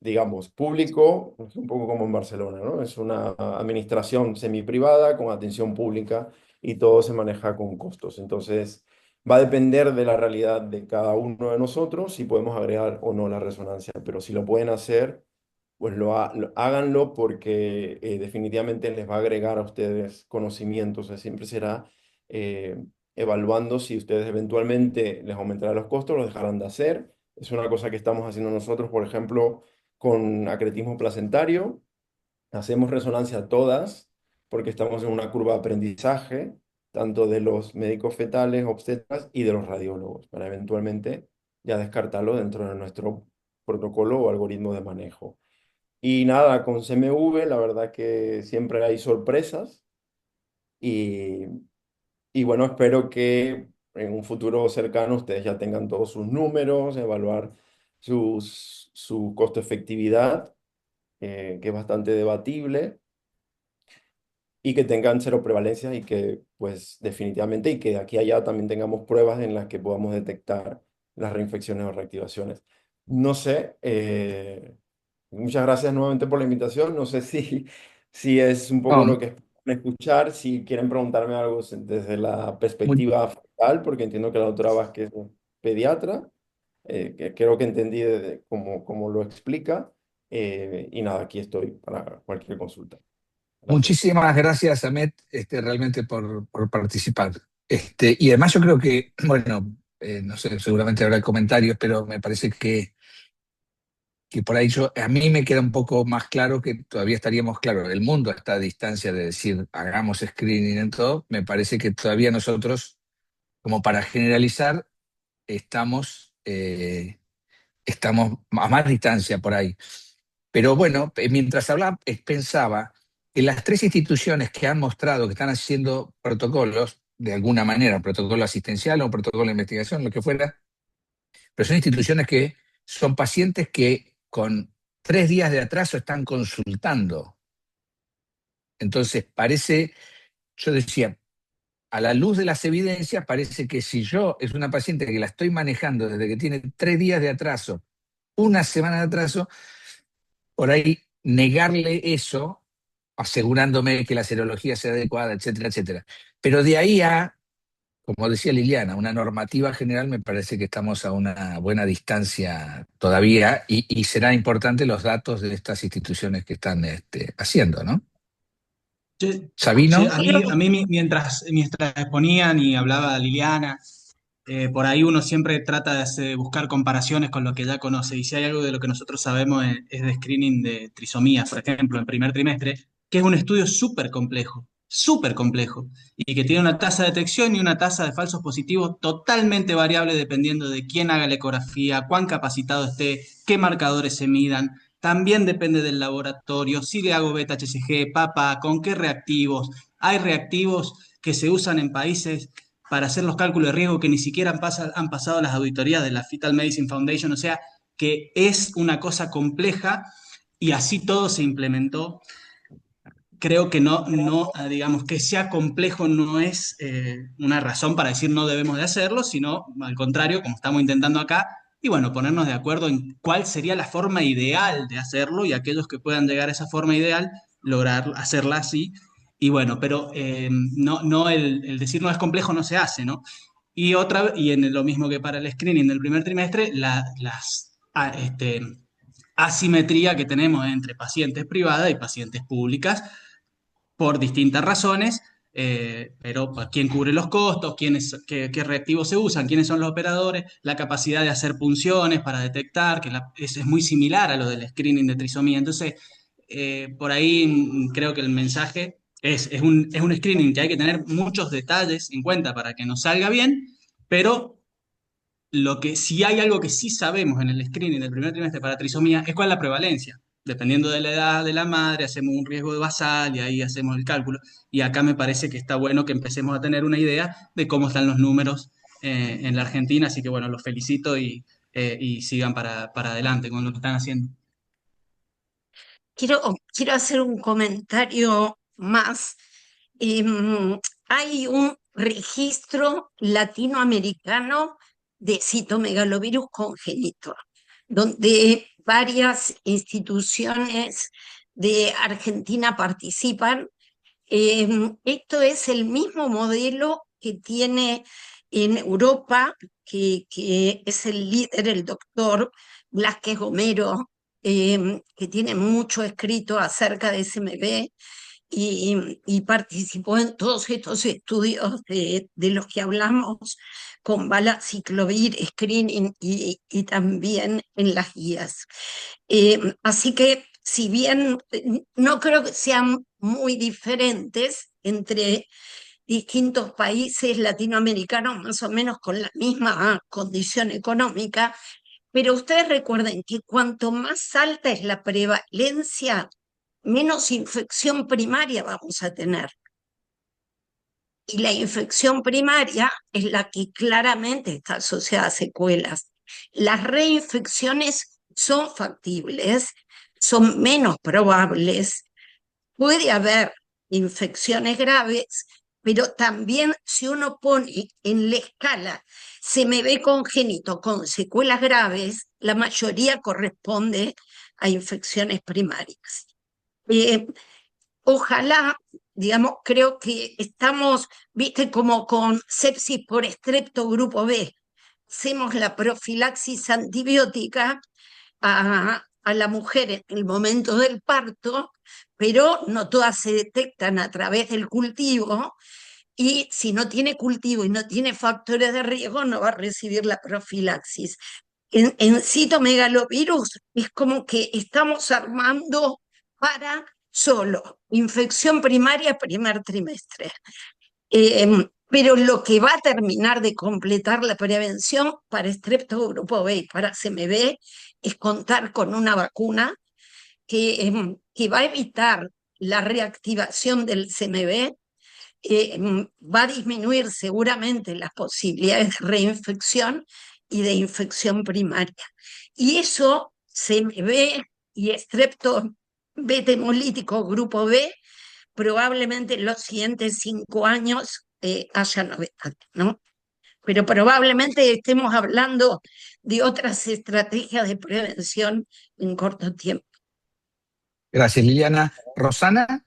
digamos, público, es un poco como en Barcelona, ¿no? Es una administración semiprivada con atención pública y todo se maneja con costos. Entonces, va a depender de la realidad de cada uno de nosotros si podemos agregar o no la resonancia, pero si lo pueden hacer, pues háganlo porque definitivamente les va a agregar a ustedes conocimientos. O sea, siempre será eh, evaluando si ustedes eventualmente les aumentará los costos, los dejarán de hacer. Es una cosa que estamos haciendo nosotros, por ejemplo, con acretismo placentario. Hacemos resonancia todas porque estamos en una curva de aprendizaje, tanto de los médicos fetales, obstetras y de los radiólogos, para eventualmente ya descartarlo dentro de nuestro protocolo o algoritmo de manejo. Y nada, con CMV la verdad que siempre hay sorpresas y, y bueno, espero que en un futuro cercano ustedes ya tengan todos sus números, evaluar su costo-efectividad, que es bastante debatible, y que tengan cero prevalencia y que pues definitivamente y que de aquí a allá también tengamos pruebas en las que podamos detectar las reinfecciones o reactivaciones. No sé, muchas gracias nuevamente por la invitación. No sé si es un poco No, lo que esperan escuchar, si quieren preguntarme algo desde la mu- perspectiva fetal, porque entiendo que la doctora Vázquez es pediatra, que creo que entendí cómo lo explica. Y nada, aquí estoy para cualquier consulta. Gracias. muchísimas gracias, Ahmet, realmente por participar. Y además yo creo que, bueno, no sé, seguramente habrá comentarios, pero me parece que que por ahí a mí me queda un poco más claro que todavía estaríamos claros. El mundo está a distancia de decir hagamos screening en todo. Me parece que todavía nosotros, como para generalizar, estamos a más distancia por ahí. Pero bueno, mientras hablaba, pensaba que las tres instituciones que han mostrado que están haciendo protocolos, de alguna manera, un protocolo asistencial o un protocolo de investigación, lo que fuera, pero son instituciones que son pacientes que con 3 días de atraso están consultando. Entonces yo decía, a la luz de las evidencias, parece que si yo es una paciente que la estoy manejando desde que tiene 3 días de atraso, una semana de atraso, por ahí negarle eso, asegurándome que la serología sea adecuada, etcétera, etcétera. Pero de ahí como decía Liliana, una normativa general, me parece que estamos a una buena distancia todavía y será importante los datos de estas instituciones que están haciendo, ¿no? Sí, sí, Sabino. mientras exponían y hablaba Liliana, por ahí uno siempre trata de buscar comparaciones con lo que ya conoce. Y si hay algo de lo que nosotros sabemos es de screening de trisomías, por ejemplo, en primer trimestre, que es un estudio súper complejo, y que tiene una tasa de detección y una tasa de falsos positivos totalmente variable dependiendo de quién haga la ecografía, cuán capacitado esté, qué marcadores se midan. También depende del laboratorio, si le hago beta-HCG, papa, con qué reactivos. Hay reactivos que se usan en países para hacer los cálculos de riesgo que ni siquiera han pasado las auditorías de la Fetal Medicine Foundation, o sea que es una cosa compleja y así todo se implementó. Creo que digamos, que sea complejo no es una razón para decir no debemos de hacerlo, sino al contrario, como estamos intentando acá, y bueno, ponernos de acuerdo en cuál sería la forma ideal de hacerlo y aquellos que puedan llegar a esa forma ideal, lograr hacerla así. Y bueno, pero no el decir no es complejo no se hace, ¿no? Y en lo mismo que para el screening del primer trimestre, asimetría que tenemos entre pacientes privadas y pacientes públicas por distintas razones, pero quién cubre los costos, qué reactivos se usan, quiénes son los operadores, la capacidad de hacer punciones para detectar, que es muy similar a lo del screening de trisomía. Entonces, por ahí creo que el mensaje es un screening que hay que tener muchos detalles en cuenta para que nos salga bien, pero si hay algo que sí sabemos en el screening del primer trimestre para trisomía es cuál es la prevalencia. Dependiendo de la edad de la madre, hacemos un riesgo de basal y ahí hacemos el cálculo. Y acá me parece que está bueno que empecemos a tener una idea de cómo están los números en la Argentina. Así que bueno, los felicito y sigan para adelante con lo que están haciendo. Quiero hacer un comentario más. Hay un registro latinoamericano de citomegalovirus congénito, donde varias instituciones de Argentina participan. Esto es el mismo modelo que tiene en Europa, que es el líder, el doctor Blasquez Gomero, que tiene mucho escrito acerca de SMB y participó en todos estos estudios de los que hablamos con Valaciclovir, screening y también en las guías. Así que si bien no creo que sean muy diferentes entre distintos países latinoamericanos más o menos con la misma condición económica, pero ustedes recuerden que cuanto más alta es la prevalencia, menos infección primaria vamos a tener. Y la infección primaria es la que claramente está asociada a secuelas. Las reinfecciones son factibles, son menos probables. Puede haber infecciones graves, pero también si uno pone en la escala CMV congénito con secuelas graves, la mayoría corresponde a infecciones primarias. Ojalá, digamos, creo que estamos, viste, como con sepsis por estrepto grupo B. Hacemos la profilaxis antibiótica a la mujer en el momento del parto, pero no todas se detectan a través del cultivo, y si no tiene cultivo y no tiene factores de riesgo, no va a recibir la profilaxis. en citomegalovirus es como que estamos armando para solo infección primaria primer trimestre. Pero lo que va a terminar de completar la prevención para estrepto grupo B y para CMV es contar con una vacuna que va a evitar la reactivación del CMV, va a disminuir seguramente las posibilidades de reinfección y de infección primaria. Y eso, CMV y estrepto beta hemolítico grupo B, probablemente en los siguientes 5 años haya novedades, ¿no? Pero probablemente estemos hablando de otras estrategias de prevención en corto tiempo. Gracias, Liliana. Rosana.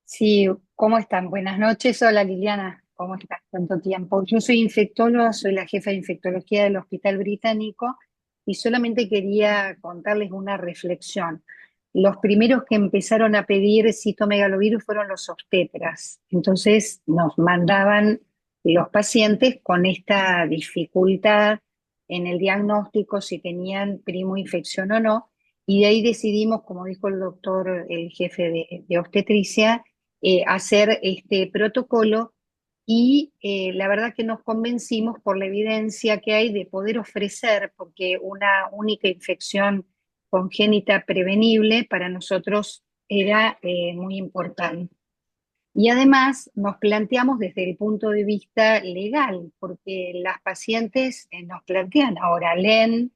Sí, ¿cómo están? Buenas noches. Hola Liliana, ¿cómo estás? Tanto tiempo. Yo soy infectóloga, soy la jefa de infectología del Hospital Británico y solamente quería contarles una reflexión. Los primeros que empezaron a pedir citomegalovirus fueron los obstetras. Entonces nos mandaban los pacientes con esta dificultad en el diagnóstico, si tenían primo infección o no, y de ahí decidimos, como dijo el doctor, el jefe de obstetricia, hacer este protocolo y la verdad que nos convencimos por la evidencia que hay de poder ofrecer, porque una única infección congénita prevenible para nosotros era muy importante. Y además nos planteamos desde el punto de vista legal, porque las pacientes nos plantean ahora, Len,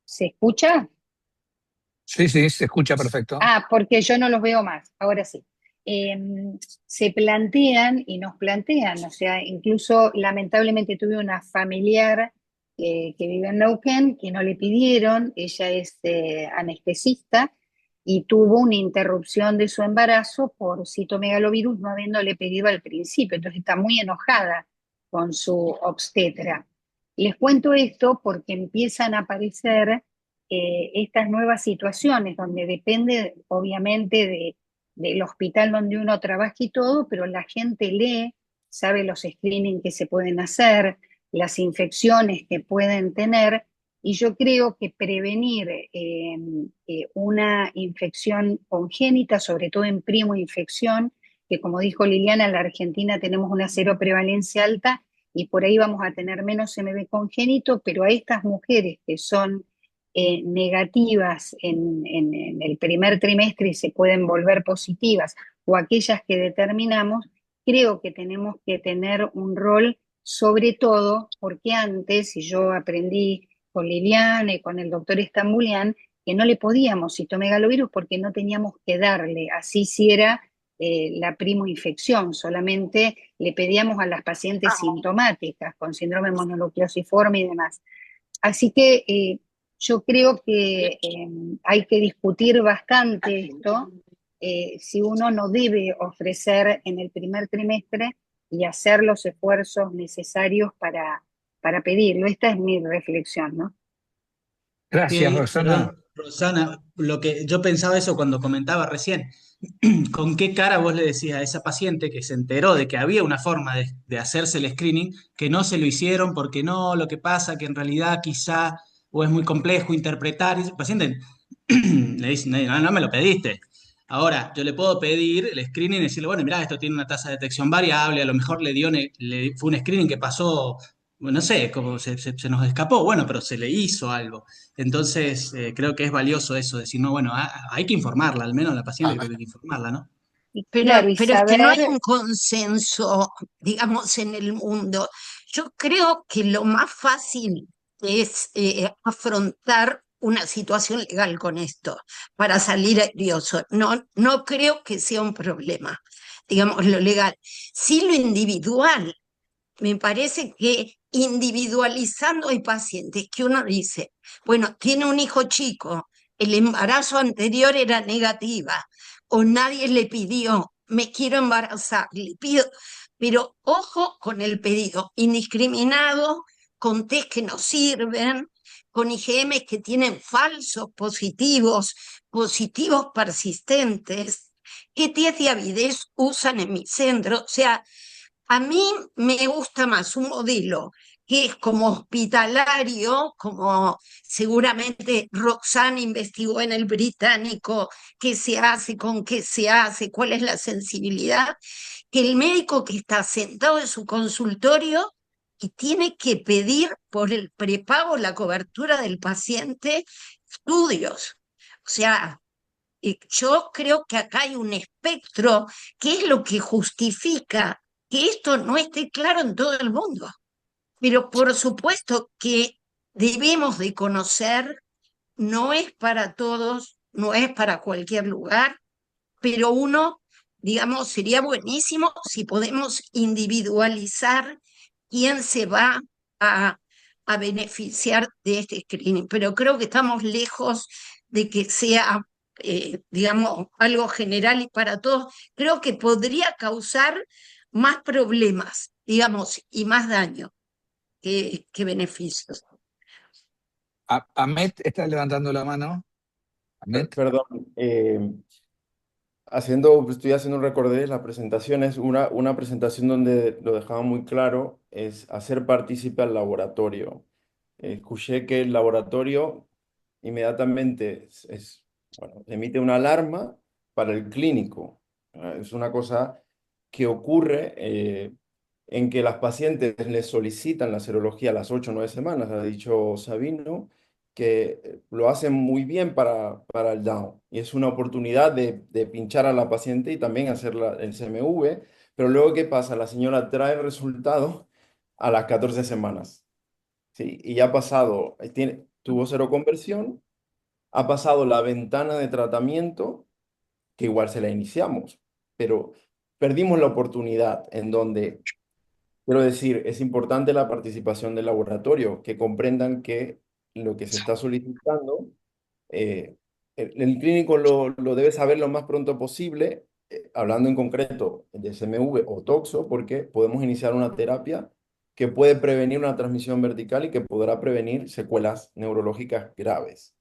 ¿se escucha? Sí, sí, se escucha perfecto. Ah, porque yo no los veo más, ahora sí. Eh, Se plantean y nos plantean, o sea, incluso lamentablemente tuve una familiar que vive en Neuquén que no le pidieron, ella es anestesista y tuvo una interrupción de su embarazo por citomegalovirus no habiéndole pedido al principio, entonces está muy enojada con su obstetra. Les cuento esto porque empiezan a aparecer estas nuevas situaciones, donde depende obviamente del hospital donde uno trabaja y todo, pero la gente lee, sabe los screenings que se pueden hacer, las infecciones que pueden tener, y yo creo que prevenir una infección congénita, sobre todo en primo infección, que como dijo Liliana, en la Argentina tenemos una cero prevalencia alta y por ahí vamos a tener menos MB congénito, pero a estas mujeres que son negativas en el primer trimestre y se pueden volver positivas, o aquellas que determinamos, creo que tenemos que tener un rol, sobre todo porque antes, y yo aprendí con Liliana y con el doctor Estambulian, que no le podíamos citomegalovirus porque no teníamos que darle, así si era la primoinfección, solamente le pedíamos a las pacientes sintomáticas con síndrome mononucleosiforme y demás. Así que yo creo que hay que discutir bastante esto, si uno no debe ofrecer en el primer trimestre y hacer los esfuerzos necesarios para pedirlo. Esta es mi reflexión, ¿no? Gracias, Sí, Rosana. perdón, Rosana, lo que yo pensaba eso cuando comentaba recién, ¿con qué cara vos le decías a esa paciente que se enteró de que había una forma de hacerse el screening, que no se lo hicieron porque no, lo que pasa que en realidad quizá o es muy complejo interpretar, y ese paciente le dice, no, no me lo pediste. Ahora, yo le puedo pedir el screening y decirle, bueno, mirá, esto tiene una tasa de detección variable, a lo mejor fue un screening que pasó, bueno, no sé, como se nos escapó, bueno, pero se le hizo algo. Entonces, creo que es valioso eso, decir, no, bueno, hay que informarla, al menos a la paciente creo que hay que informarla, ¿no? Y Pero, claro, y pero es que no hay saber, un consenso, digamos, en el mundo. Yo creo que lo más fácil es afrontar una situación legal con esto para salir airioso. No, no creo que sea un problema, digamos, lo legal. Sí, lo individual. Me parece que individualizando hay pacientes que uno dice, bueno, tiene un hijo chico, el embarazo anterior era negativa o nadie le pidió, me quiero embarazar, le pido, pero ojo con el pedido indiscriminado, con test que no sirven, con IgM que tienen falsos positivos, positivos persistentes. qué test de avidez usan en mi centro. O sea, a mí me gusta más un modelo que es como hospitalario, como seguramente Roxana investigó en el británico, qué se hace, con qué se hace, cuál es la sensibilidad, que el médico que está sentado en su consultorio y tiene que pedir por el prepago, la cobertura del paciente, estudios. O sea, yo creo que acá hay un espectro que es lo que justifica que esto no esté claro en todo el mundo. Pero por supuesto que debemos de conocer, no es para todos, no es para cualquier lugar, pero uno, digamos, sería buenísimo si podemos individualizar quién se va a, a beneficiar de este screening. Pero creo que estamos lejos de que sea, digamos, algo general y para todos. Creo que podría causar más problemas, digamos, y más daño que beneficios. Ahmed está levantando la mano. Ahmed. Perdón, estoy haciendo un recordé, la presentación es una presentación donde lo dejaba muy claro, es hacer partícipe al laboratorio. Escuché que el laboratorio inmediatamente bueno, emite una alarma para el clínico. Es una cosa que ocurre en que las pacientes les solicitan la serología a las 8 o 9 semanas, ha dicho Sabino, que lo hacen muy bien para el Down. Y es una oportunidad de pinchar a la paciente y también hacer el CMV. Pero luego, ¿qué pasa? La señora trae el resultado a las 14 semanas. ¿Sí? Y ya ha pasado, tuvo cero conversión, ha pasado la ventana de tratamiento, que igual se la iniciamos, pero perdimos la oportunidad en donde, quiero decir, es importante la participación del laboratorio, que comprendan que lo que se está solicitando, eh, el clínico lo debe saber lo más pronto posible, hablando en concreto de CMV o toxo, porque podemos iniciar una terapia que puede prevenir una transmisión vertical y que podrá prevenir secuelas neurológicas graves.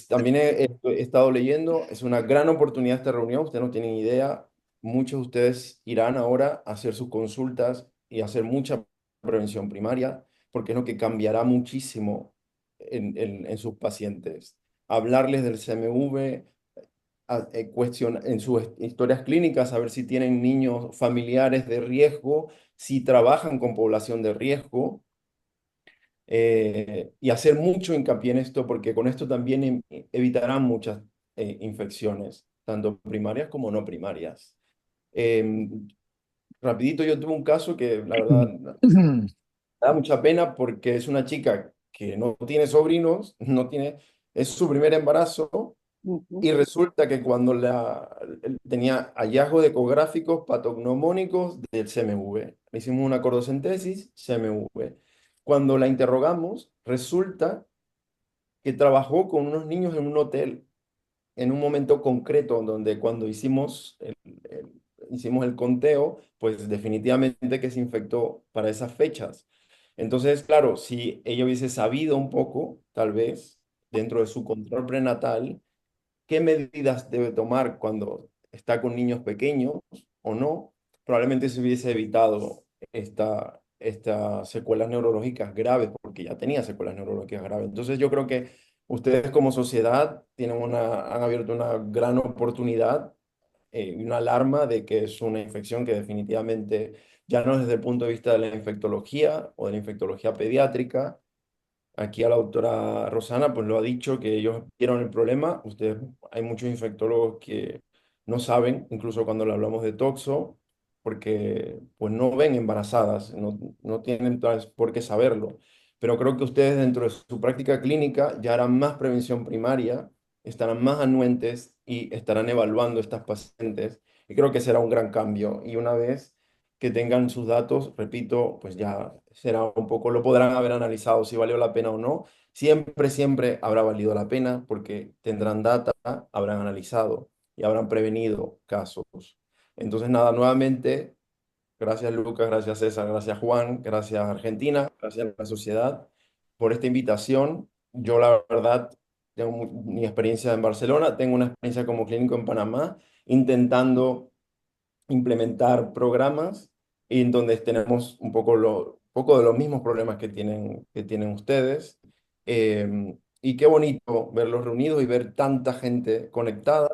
También he estado leyendo, es una gran oportunidad esta reunión, ustedes no tienen idea, muchos de ustedes irán ahora a hacer sus consultas y hacer mucha prevención primaria, porque es lo que cambiará muchísimo en sus pacientes. Hablarles del CMV, en sus historias clínicas, saber si tienen niños familiares de riesgo, si trabajan con población de riesgo, y hacer mucho hincapié en esto, porque con esto también evitarán muchas infecciones, tanto primarias como no primarias. Em, Rapidito, yo tuve un caso que la verdad da mucha pena porque es una chica que no tiene sobrinos, es su primer embarazo y resulta que cuando tenía hallazgos ecográficos patognomónicos del CMV, le hicimos una cordocentesis, CMV. Cuando la interrogamos, resulta que trabajó con unos niños en un hotel en un momento concreto, donde cuando hicimos el conteo, pues definitivamente que se infectó para esas fechas. Entonces, claro, si ella hubiese sabido un poco, tal vez, dentro de su control prenatal, qué medidas debe tomar cuando está con niños pequeños o no, probablemente se hubiese evitado estas secuelas neurológicas graves, porque ya tenía secuelas neurológicas graves. Entonces yo creo que ustedes como sociedad han abierto una gran oportunidad y una alarma de que es una infección que definitivamente ya no es desde el punto de vista de la infectología o de la infectología pediátrica. Aquí a la doctora Rosana pues lo ha dicho que ellos vieron el problema. Hay muchos infectólogos que no saben, incluso cuando le hablamos de toxo, porque pues no ven embarazadas, no tienen por qué saberlo. Pero creo que ustedes dentro de su práctica clínica ya harán más prevención primaria, estarán más anuentes y estarán evaluando estas pacientes. Y creo que será un gran cambio. Y una vez que tengan sus datos, repito, pues ya será un poco, lo podrán haber analizado si valió la pena o no. Siempre, siempre habrá valido la pena porque tendrán data, habrán analizado y habrán prevenido casos. Entonces, nada, nuevamente, gracias Lucas, gracias César, gracias Juan, gracias Argentina, gracias a la sociedad por esta invitación. Yo la verdad tengo mi experiencia en Barcelona, tengo una experiencia como clínico en Panamá, intentando implementar programas y en donde tenemos poco de los mismos problemas que tienen ustedes. Y qué bonito verlos reunidos y ver tanta gente conectada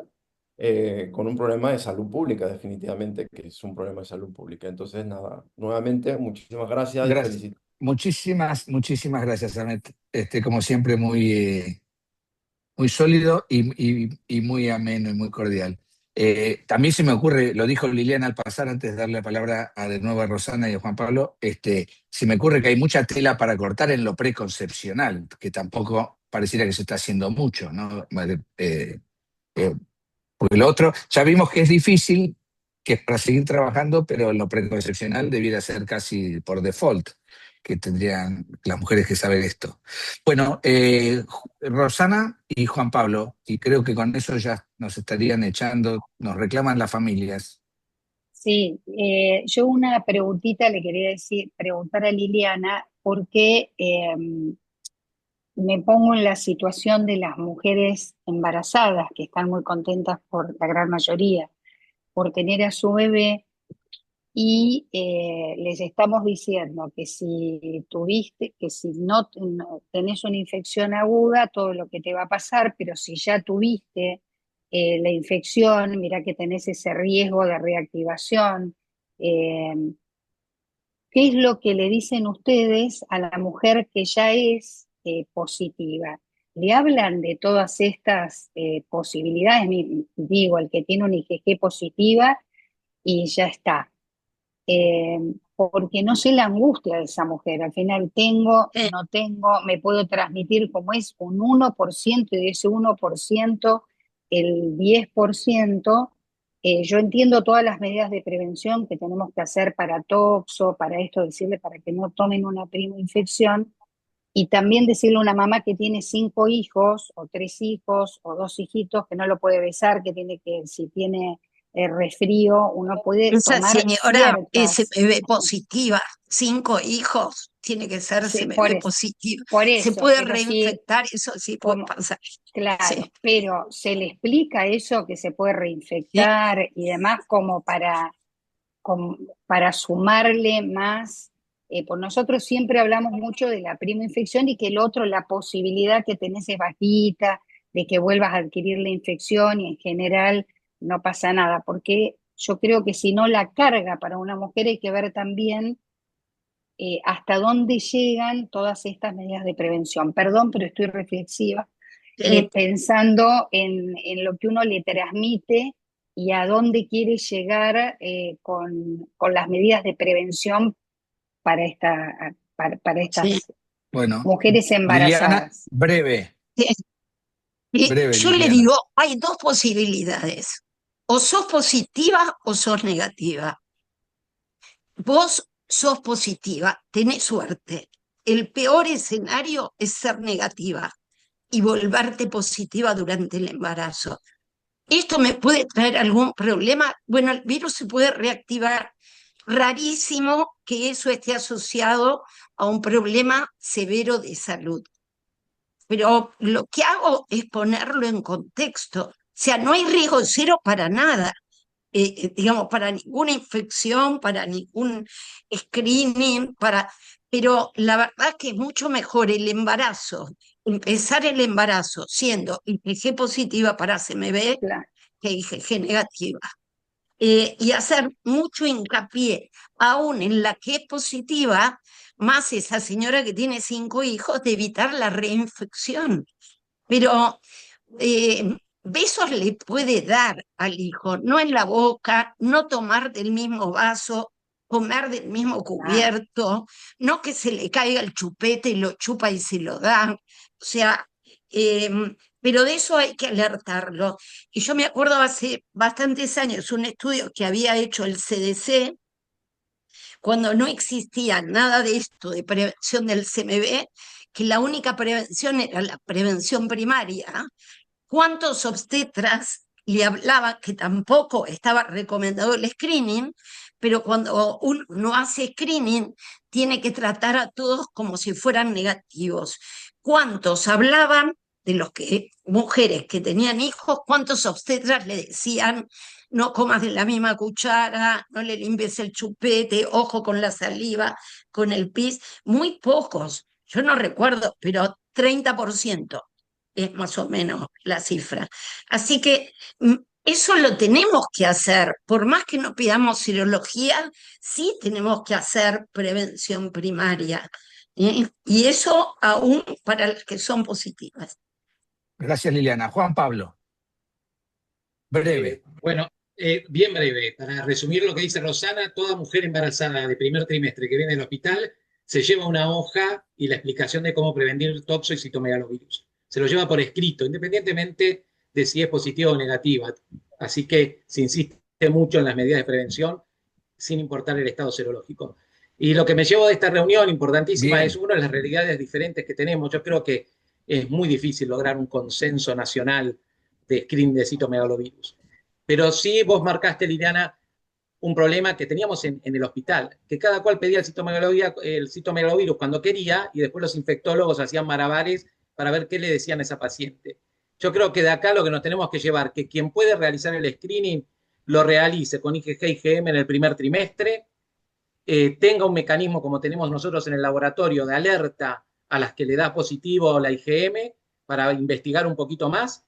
con un problema de salud pública, definitivamente, que es un problema de salud pública. Entonces, nada, nuevamente, muchísimas gracias y Gracias. felicitaciones. Muchísimas gracias, Anet. Como siempre, muy sólido y muy ameno y muy cordial. También se me ocurre, lo dijo Liliana al pasar, antes de darle la palabra de nuevo a Rosana y a Juan Pablo, se me ocurre que hay mucha tela para cortar en lo preconcepcional, que tampoco pareciera que se está haciendo mucho, ¿no? Eh, Porque lo otro, ya vimos que es difícil, que es para seguir trabajando, pero en lo preconcepcional debiera ser casi por default, que tendrían las mujeres que saber esto. Bueno, Rosana y Juan Pablo, y creo que con eso ya nos estarían echando, nos reclaman las familias. Sí, yo una preguntita le quería preguntar a Liliana, porque me pongo en la situación de las mujeres embarazadas, que están muy contentas por la gran mayoría, por tener a su bebé, y les estamos diciendo que si tuviste, que si no tenés una infección aguda, todo lo que te va a pasar, pero si ya tuviste la infección, mira que tenés ese riesgo de reactivación. Eh, ¿Qué es lo que le dicen ustedes a la mujer que ya es positiva? ¿Le hablan de todas estas posibilidades? Digo, el que tiene una IgG positiva y ya está. Porque no sé la angustia de esa mujer. Al final tengo, no tengo, me puedo transmitir como es un 1% y de ese 1% el 10%. Yo entiendo todas las medidas de prevención que tenemos que hacer para toxo, para esto, decirle para que no tomen una prima infección, y también decirle a una mamá que tiene 5 hijos, o 3 hijos, o 2 hijitos, que no lo puede besar, que tiene que, si tiene resfrío, uno puede Esa tomar señora ciertas. SMB positiva, 5 hijos, tiene que ser Sí, SMB positiva. por Se eso, puede pero sí, reinfectar, eso sí puede como, pasar. claro, Sí. pero se le explica eso, que se puede Sí. reinfectar y demás, como para sumarle más. Pues nosotros siempre hablamos mucho de la prima infección y que el otro, la posibilidad que tenés es bajita, de que vuelvas a adquirir la infección y en general no pasa nada, porque yo creo que si no, la carga para una mujer, hay que ver también hasta dónde llegan todas estas medidas de prevención. Perdón, pero estoy reflexiva, pensando en lo que uno le transmite y a dónde quiere llegar con las medidas de prevención para, para Sí. estas Bueno, mujeres Liliana, embarazadas. breve, Sí. breve, Yo le Liliana. digo, hay dos posibilidades. O sos positiva o sos negativa. Vos sos positiva, tenés suerte. El peor escenario es ser negativa y volverte positiva durante el embarazo. ¿Esto me puede traer algún problema? Bueno, el virus se puede reactivar. Rarísimo que eso esté asociado a un problema severo de salud. Pero lo que hago es ponerlo en contexto. O sea, no hay riesgo cero para nada. Digamos, para ninguna infección, para ningún screening, pero la verdad es que es mucho mejor el embarazo, empezar el embarazo siendo IgG positiva para CMV Claro. que IgG negativa. Y hacer mucho hincapié, aún en la que es positiva, más esa señora que tiene 5 hijos, de evitar la reinfección. Pero besos le puede dar al hijo, no en la boca, no tomar del mismo vaso, comer del mismo cubierto, no que se le caiga el chupete y lo chupa y se lo da. O sea, pero de eso hay que alertarlo. Y yo me acuerdo hace bastantes años un estudio que había hecho el CDC, cuando no existía nada de esto de prevención del CMV, que la única prevención era la prevención primaria. ¿Cuántos obstetras le hablaban que tampoco estaba recomendado el screening, pero cuando uno no hace screening tiene que tratar a todos como si fueran negativos? ¿Cuántos hablaban de los que, mujeres que tenían hijos, cuántos obstetras le decían, no comas de la misma cuchara, no le limpies el chupete, ojo con la saliva, con el pis? Muy pocos, yo no recuerdo, pero 30% es más o menos la cifra. Así que eso lo tenemos que hacer, por más que no pidamos serología, sí tenemos que hacer prevención primaria. Y eso aún para las que son positivas. Gracias, Liliana. Juan Pablo, breve. Bueno, bien breve. Para resumir lo que dice Rosana, toda mujer embarazada de primer trimestre que viene al hospital se lleva una hoja y la explicación de cómo prevenir toxo y citomegalovirus. Se lo lleva por escrito, independientemente de si es positiva o negativa. Así que se insiste mucho en las medidas de prevención, sin importar el estado serológico. Y lo que me llevo de esta reunión importantísima Bien. es, uno, las realidades diferentes que tenemos. Yo creo que es muy difícil lograr un consenso nacional de screening de citomegalovirus. Pero sí vos marcaste, Liliana, un problema que teníamos en el hospital, que cada cual pedía el citomegalovirus cuando quería y después los infectólogos hacían malabares para ver qué le decían a esa paciente. Yo creo que de acá lo que nos tenemos que llevar, que quien puede realizar el screening lo realice con IgG y IgM en el primer trimestre, tenga un mecanismo como tenemos nosotros en el laboratorio de alerta a las que le da positivo la IgM para investigar un poquito más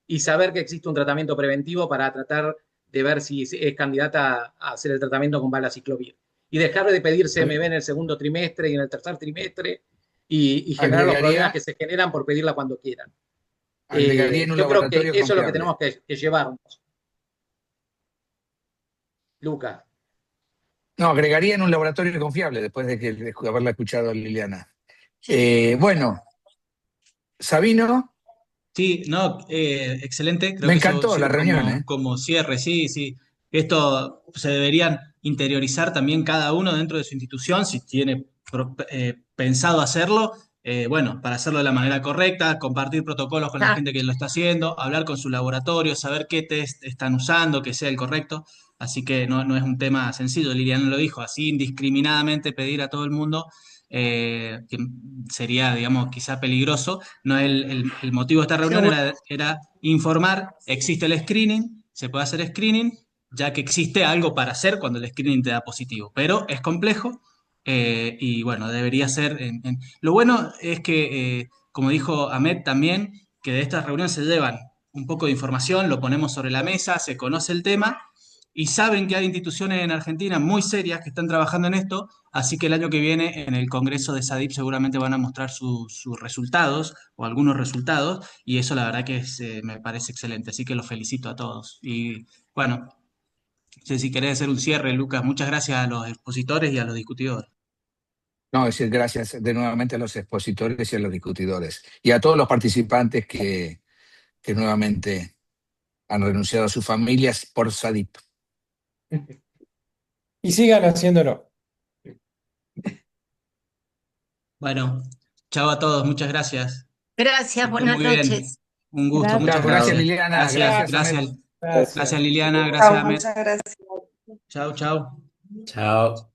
y saber que existe un tratamiento preventivo para tratar de ver si es candidata a hacer el tratamiento con valaciclovir. Y dejar de pedir CMV en el segundo trimestre y en el tercer trimestre y generar los problemas que se generan por pedirla cuando quieran. Yo creo que eso es lo que tenemos que llevarnos. Lucas. No, agregaría en un laboratorio confiable después de haberla escuchado a Liliana. Bueno, Sabino. Sí, no, excelente. Creo Me que eso encantó la sirve reunión, como cierre, sí, sí. Esto se deberían interiorizar también cada uno dentro de su institución, si tiene pensado hacerlo, bueno, para hacerlo de la manera correcta, compartir protocolos con la gente que lo está haciendo, hablar con su laboratorio, saber qué test están usando, que sea el correcto. Así que no es un tema sencillo, Liliana lo dijo, así indiscriminadamente pedir a todo el mundo, que sería, digamos, quizá peligroso. No, el motivo de esta reunión era informar, existe el screening, se puede hacer screening, ya que existe algo para hacer cuando el screening te da positivo, pero es complejo y bueno, debería ser... Lo bueno es que, como dijo Ahmed también, que de estas reuniones se llevan un poco de información, lo ponemos sobre la mesa, se conoce el tema y saben que hay instituciones en Argentina muy serias que están trabajando en esto, así que el año que viene en el Congreso de SADIP seguramente van a mostrar sus resultados o algunos resultados y eso la verdad que me parece excelente, así que los felicito a todos. Y bueno, no sé si querés hacer un cierre, Lucas. Muchas gracias a los expositores y a los discutidores. No, es decir, gracias de nuevamente a los expositores y a los discutidores. Y a todos los participantes que nuevamente han renunciado a sus familias por SADIP. Y sigan haciéndolo. Bueno, chao a todos, muchas gracias. Gracias, buenas noches. Un gusto, muchas Gracias, gracias. Liliana. Gracias Liliana, gracias Ahmed. Muchas gracias. Chao, chao. Chao.